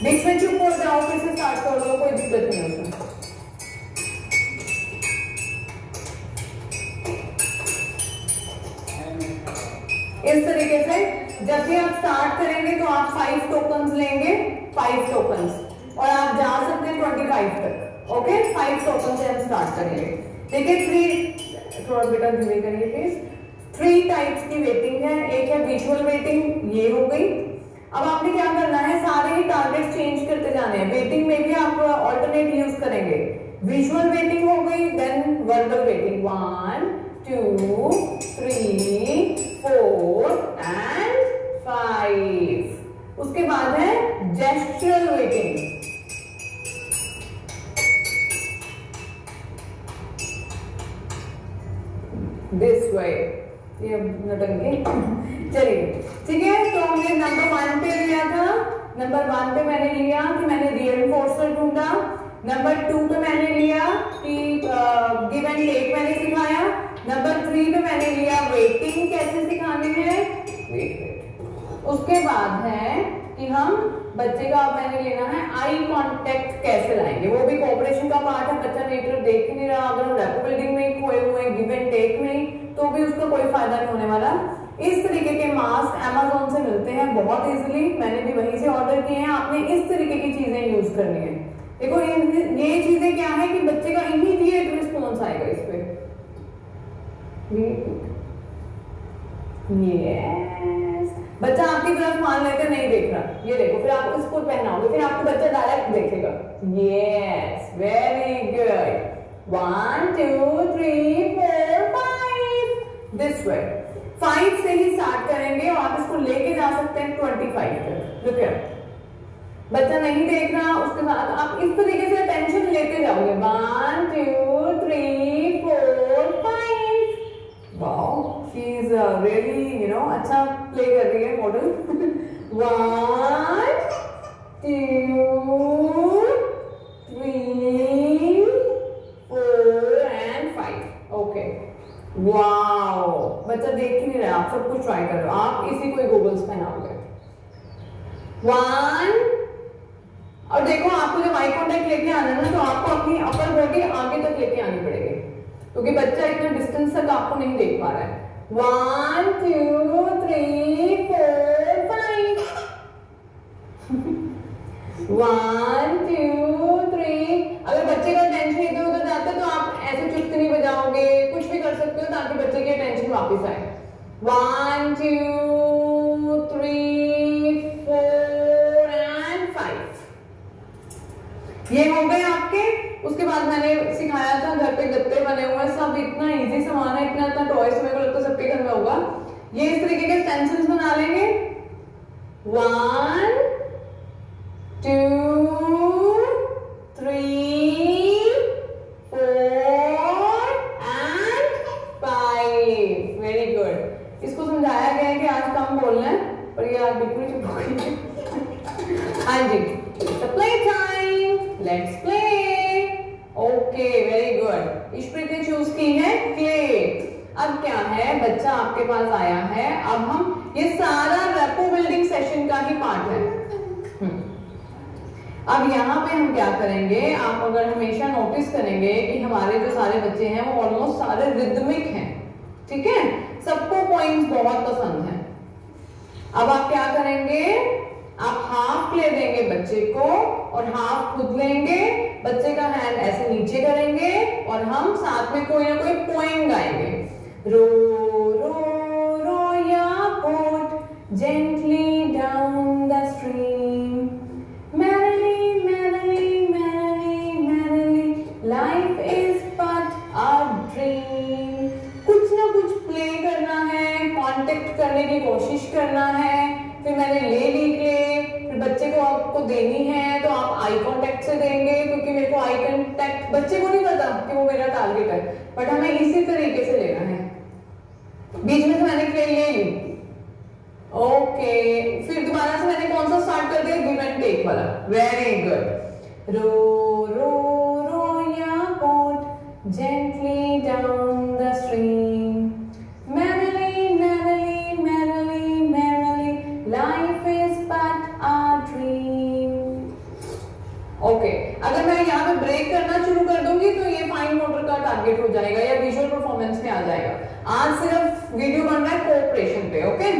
बीच में चुप हो जाओ, फिर से स्टार्ट कर दो, कोई दिक्कत नहीं होता। इस तरीके से जब भी आप स्टार्ट करेंगे तो आप 5 टोकन्स लेंगे, 5 टोकन्स, और आप जा सकते हैं 25 तक। ओके, 5 टोकन से हम स्टार्ट करेंगे। देखिए 3, थोड़ा बेटा धीरे करिए प्लीज। 3 टाइप्स की वेटिंग है। एक है विजुअल वेटिंग, ये हो गई। अब आपने क्या करना है, सारे ही टारगेट चेंज करते जाने हैं। वेटिंग में भी आप ऑल्टरनेट यूज करेंगे। विजुअल वेटिंग हो गई, देन वर्बल वेटिंग 1 2 3 4 and 5। उसके बाद है जेस्चरल वेटिंग। दिस वे, ये नटंकी। चलिए ठीक है, तो हमने नंबर 1 पे लिया था। नंबर 1 पे मैंने लिया कि मैंने रीइंफोर्सर ढूंढा। नंबर 2 पे मैंने लिया कि गिव एंड टेक मैंने सिखाया। नंबर 3 पे मैंने लिया वेटिंग कैसे सिखानी है, वेट। उसके बाद है कि हम बच्चे का मैंने लेना है आई कांटेक्ट कैसे लाएंगे, वो भी कोऑपरेशन का पार्ट है। बच्चा मेरी तरफ देख ही नहीं रहा, अगर हम रैपो बिल्डिंग में खोए हुए हैं गिव एंड टेक में, तो भी उसका कोई फायदा नहीं होने वाला। इस तरीके के मास्क Amazon से मिलते हैं बहुत इजीली, मैंने भी वहीं से ऑर्डर किए हैं। आपने इस तरीके की चीजें यूज करनी है। देखो ये चीजें क्या है कि बच्चे का इमीडिएट रिस्पॉन्स आएगा इस पे। यस। बच्चा आपकी तरफ मान लेकर नहीं देख रहा, ये देखो, फिर आप उसको पहनाओगे, फिर आपको बच्चा डायरेक्ट देखेगा। Yes, very good. 1 2 3 4 5 this way. 5 से ही स्टार्ट करेंगे और आप इसको लेके जा सकते हैं 25 तक। लुक हियर, बच्चा नहीं देख रहा, उसके साथ आप इस तरीके से अटेंशन लेते जाओगे। 1 2 3 4 5। वाओ, शी इज रियली अच्छा प्ले कर रही है मॉडल। 1 2 3 4 and 5। ओके, वाओ, बच्चा देख ही नहीं रहा, आप सब कुछ ट्राई करो। आप इसी को गूगल्स पहनाओगे। 1 और देखो, आपको जब आई कॉन्टेक्ट लेके आना है ना, तो आपको अपनी अपर बॉडी आगे तक लेके आनी पड़ेगी, क्योंकि बच्चा इतना डिस्टेंस तक आपको नहीं देख पा रहा है। 1 2 3 4 5। 1 2 3। अगर बच्चे का टेंशन इधर उधर जाता है तो आप ऐसे चुटकी बजाओगे, कुछ भी कर सकते हो ताकि बच्चे की टेंशन वापस आए। 1 2 3 4 and 5। ये हो गए आपके। उसके बाद मैंने सिखाया था घर पे गत्ते बने हुए, सब इतना इजी सामान है, इतना टॉयज मेरे को लगता है सबके घर में होगा। ये इस तरीके के स्टेंसिल्स बना लेंगे। 1 2 3 4 and 5। Very good. इसको समझाया गया है कि आज कम बोलना है, पर ये आज बिल्कुल चुप हो गई है। हाँ जी, play time, let's play. Okay, very good. Ishpreet ने चूज की है क्ले। अब क्या है, बच्चा आपके पास आया है, अब हम ये सारा रेपो बिल्डिंग सेशन का ही पार्ट है। अब यहाँ पे हम क्या करेंगे, आप अगर हमेशा नोटिस करेंगे कि हमारे जो सारे बच्चे हैं वो ऑलमोस्ट सारे रिदमिक हैं, ठीक है, सबको पॉइंट्स बहुत पसंद है। अब आप क्या करेंगे, आप हाफ ले देंगे बच्चे को और हाफ खुद लेंगे, बच्चे का हैंड ऐसे नीचे करेंगे और हम साथ में कोई ना कोई पोएम गाएंगे। रो row row your boat gently down the stream, merrily merrily merrily merrily life is but a dream। कुछ ना कुछ प्ले करना है, कांटेक्ट करने की कोशिश करना है। फिर मैंने ले ली क्ले, फिर बच्चे को आपको देनी है तो आप आई कांटेक्ट से देंगे, क्योंकि मेरे को आई कांटेक्ट, बच्चे को नहीं पता कि वो मेरा टारगेट है, बट हमें इसी तरीके से लेना है। बीच में से मैंने क्ले ले ली, ओके, फिर दोबारा से मैंने कौन सा स्टार्ट कर दिया, गिव एंड टेक वाला। Very good. Row row row your boat gently down the stream, merrily merrily merrily merrily life is but a dream। Okay, अगर मैं यहाँ पे ब्रेक करना शुरू कर दूंगी तो ये फाइन मोटर का टारगेट हो जाएगा या विजुअल परफॉर्मेंस में आ जाएगा। आज सिर्फ वीडियो बन रहा है कोऑपरेशन पे। ओके,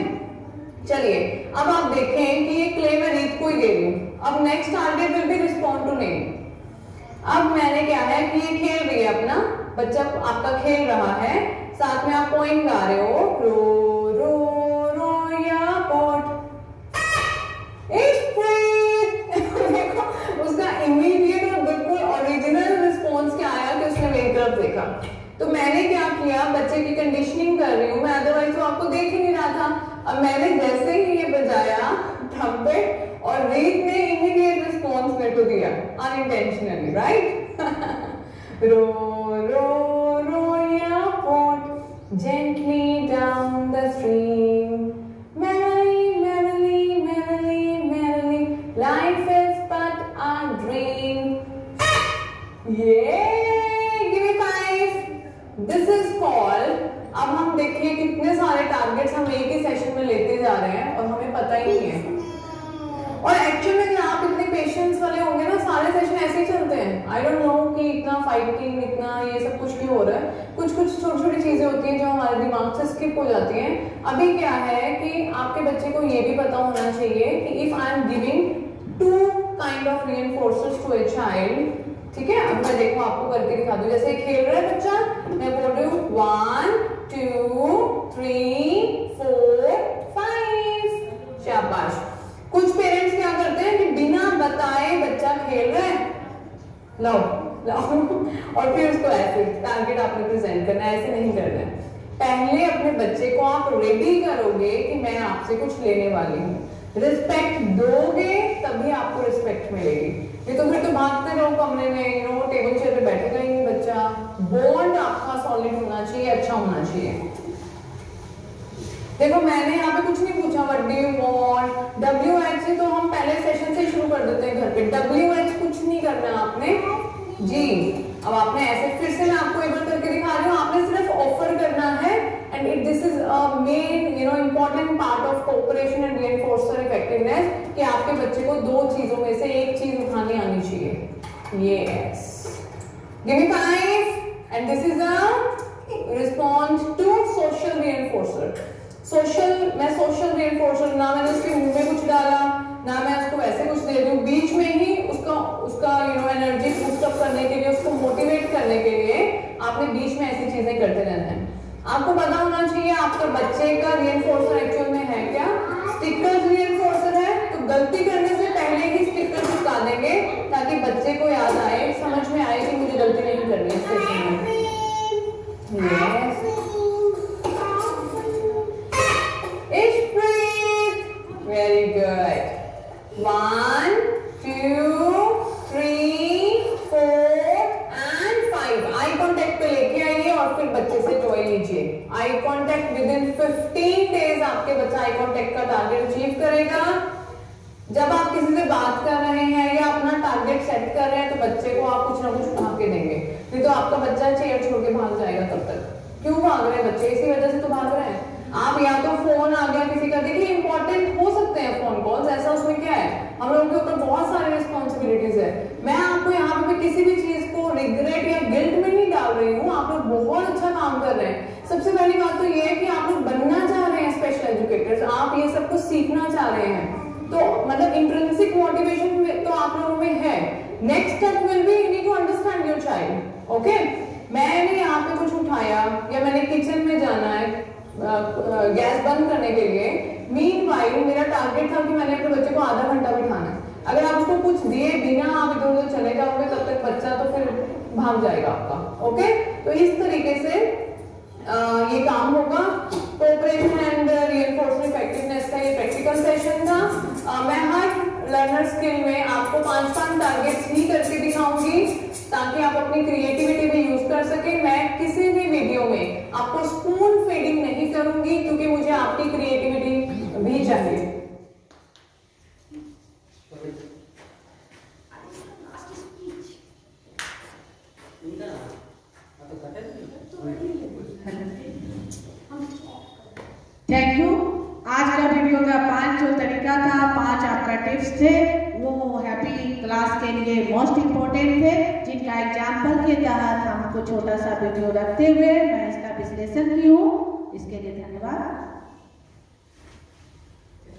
चलिए अब आप देखें कि ये क्ले मैं रीत को ही दे रही हूँ। अब next target will be respond to name. अब मैंने क्या है कि ये खेल रही है, अपना बच्चा आपका खेल रहा है, साथ में आप पोएम गा रहे हो। रो रो रो या बोट, देखो उसका इमीडिएट और बिल्कुल ओरिजिनल रिस्पॉन्स क्या आया कि उसने मेरी तरफ देखा। तो मैंने क्या किया, बच्चे की कंडीशनिंग कर रही हूँ मैं, अदरवाइज तो आपको देख ही नहीं रहा था। अब मैंने जैसे ही ये बजाया ट्रम्पेट और रीत ने इमीडिएट रिस्पॉन्स मेरे को दिया, unintentionally, right. Row row row your boat gently down the stream, merrily merrily merrily merrily life is but a dream। give me 5। This is called. अब हम देखिए कितने सारे टारगेट्स हम एक ही सेशन में लेते जा रहे हैं और हमें पता ही नहीं है। और एक्चुअली में आप इतने पेशेंस वाले होंगे ना, सारे सेशन ऐसे ही चलते हैं। आई डोंट नो कि इतना फाइटिंग, इतना ये सब कुछ क्यों हो रहा है। कुछ कुछ छोटी छोटी चीजें होती हैं जो हमारे दिमाग से स्किप हो जाती हैं। अभी क्या है कि आपके बच्चे को ये भी पता होना चाहिए कि if I am giving 2 kind of reinforcers to a child, ठीक है, अब मैं देखो आपको करके दिखा दूं। जैसे खेल रहा है बच्चा, मैं बोल रही हूँ 1 2 3 4 5। शाबाश। कुछ पेरेंट्स क्या करते हैं कि बिना बताए बच्चा खेल रहा है, लाओ लाओ, और फिर उसको ऐसे टारगेट आपने प्रेजेंट करना है, ऐसे नहीं करना है। पहले अपने बच्चे को आप रेडी करोगे कि मैं आपसे कुछ लेने वाली हूँ, रिस्पेक्ट दोगे तभी आपको रिस्पेक्ट मिलेगी, नहीं तो फिर तो भागते रहो कमरे में, यू नो टेबल चेयर पे बैठेगा ही नहीं बच्चा। बॉन्ड आपका सॉलिड होना चाहिए, अच्छा होना चाहिए। देखो मैंने यहाँ पे कुछ नहीं पूछा what do you want, WH से तो हम पहले सेशन से शुरू कर देते हैं घर पे। WH कुछ नहीं करना आपने जी। अब आपने ऐसे, फिर से मैं आपको एक बार करके दिखा रही हूँ, आपने सिर्फ ऑफर करना है and it this is a main you know important part of cooperation and reinforcer effectiveness कि आपके बच्चे को दो चीजों में से एक चीज उठानी आनी चाहिए। Yes, give me 5 and this is a response to social reinforcer. Social, मैं सोशल रीइंफोर्सर, ना मैंने उसके मुंह में कुछ डाला, ना मैं उसको ऐसे कुछ दे दूं, बीच में ही उसका you know energy boost up करने के लिए, उसको मोटिवेट करने के लिए आपने बीच में ऐसी चीजें करते रहना है। आपको पता होना चाहिए आपका बच्चे का रीइंफोर्सर एक्चुअल में है क्या। स्टिकर्स रीइंफोर्सर है तो गलती करने से पहले ही स्टिकर चिपका देंगे ताकि बच्चे को याद आए, समझ में आए कि मुझे गलती नहीं करनी है सेशन में। Yes, very good. 1 2 3 4 and 5। Eye contact पे लेके आइए और फिर बच्चे से टॉय लीजिए। Eye contact with in 15 days आपके बच्चा आई कांटेक्ट का टारगेट अचीव करेगा। जब आप किसी से बात कर रहे हैं या अपना टारगेट सेट कर रहे हैं तो बच्चे को आप कुछ ना कुछ उठा के देंगे, नहीं तो आपका बच्चा चेयर छोड़ के भाग जाएगा। तब तक क्यों भाग रहे हैं बच्चे, इसी वजह से तो भाग रहे हैं। आप या तो फोन आ गया किसी का, देखिए इंपॉर्टेंट हो सकते हैं फोन कॉल्स, ऐसा उसमें क्या है, हम लोगों के ऊपर बहुत सारे रिस्पॉन्सिबिलिटीज है। मैं आपको यहाँ पे किसी भी चीज को रिग्रेट या गिल्ट में नहीं डाल रही हूँ, आप लोग बहुत अच्छा काम कर रहे हैं। सबसे पहली बात तो ये है कि आप लोग बनना चाह रहे हैं स्पेशल एजुकेटर्स, आप ये सब कुछ सीखना चाह रहे हैं, तो मतलब इंट्रिंसिक मोटिवेशन तो आप लोगों में है। Next step will be you need to understand your child. Okay, मैंने यहाँ पे कुछ उठाया या मैंने किचन में जाना है गैस बंद करने के लिए, मीनवाइल मेरा टारगेट था कि मैंने अपने बच्चे को आधा घंटा बिठाना है। अगर आप उसको कुछ दिए बिना आप इधर उधर चले जाओगे तब तक बच्चा तो फिर भाग जाएगा आपका। ओके, तो इस तरीके से ये काम होगा। कोऑपरेशन एंड रीइंफोर्समेंट इफेक्टिवनेस का ये प्रैक्टिकल सेशन था। मैं हर लर्नर स्किल में आपको 5-5 टारगेट्स ही करके दिखाऊंगी ताकि आप अपनी क्रिएटिविटी भी यूज कर सके। मैं किसी भी वीडियो में आपको स्पून फीडिंग नहीं करूंगी क्योंकि मुझे आपकी क्रिएटिविटी भी चाहिए। Thank you. आज का वीडियो का 5 जो तरीका था, 5 आपका टिप्स थे, वो हैप्पी क्लास के लिए मोस्ट इम्पोर्टेंट थे, जिनका एग्जाम्पल के तहत हमको छोटा सा वीडियो रखते हुए मैं इसका विश्लेषण की हूँ। इसके लिए धन्यवाद।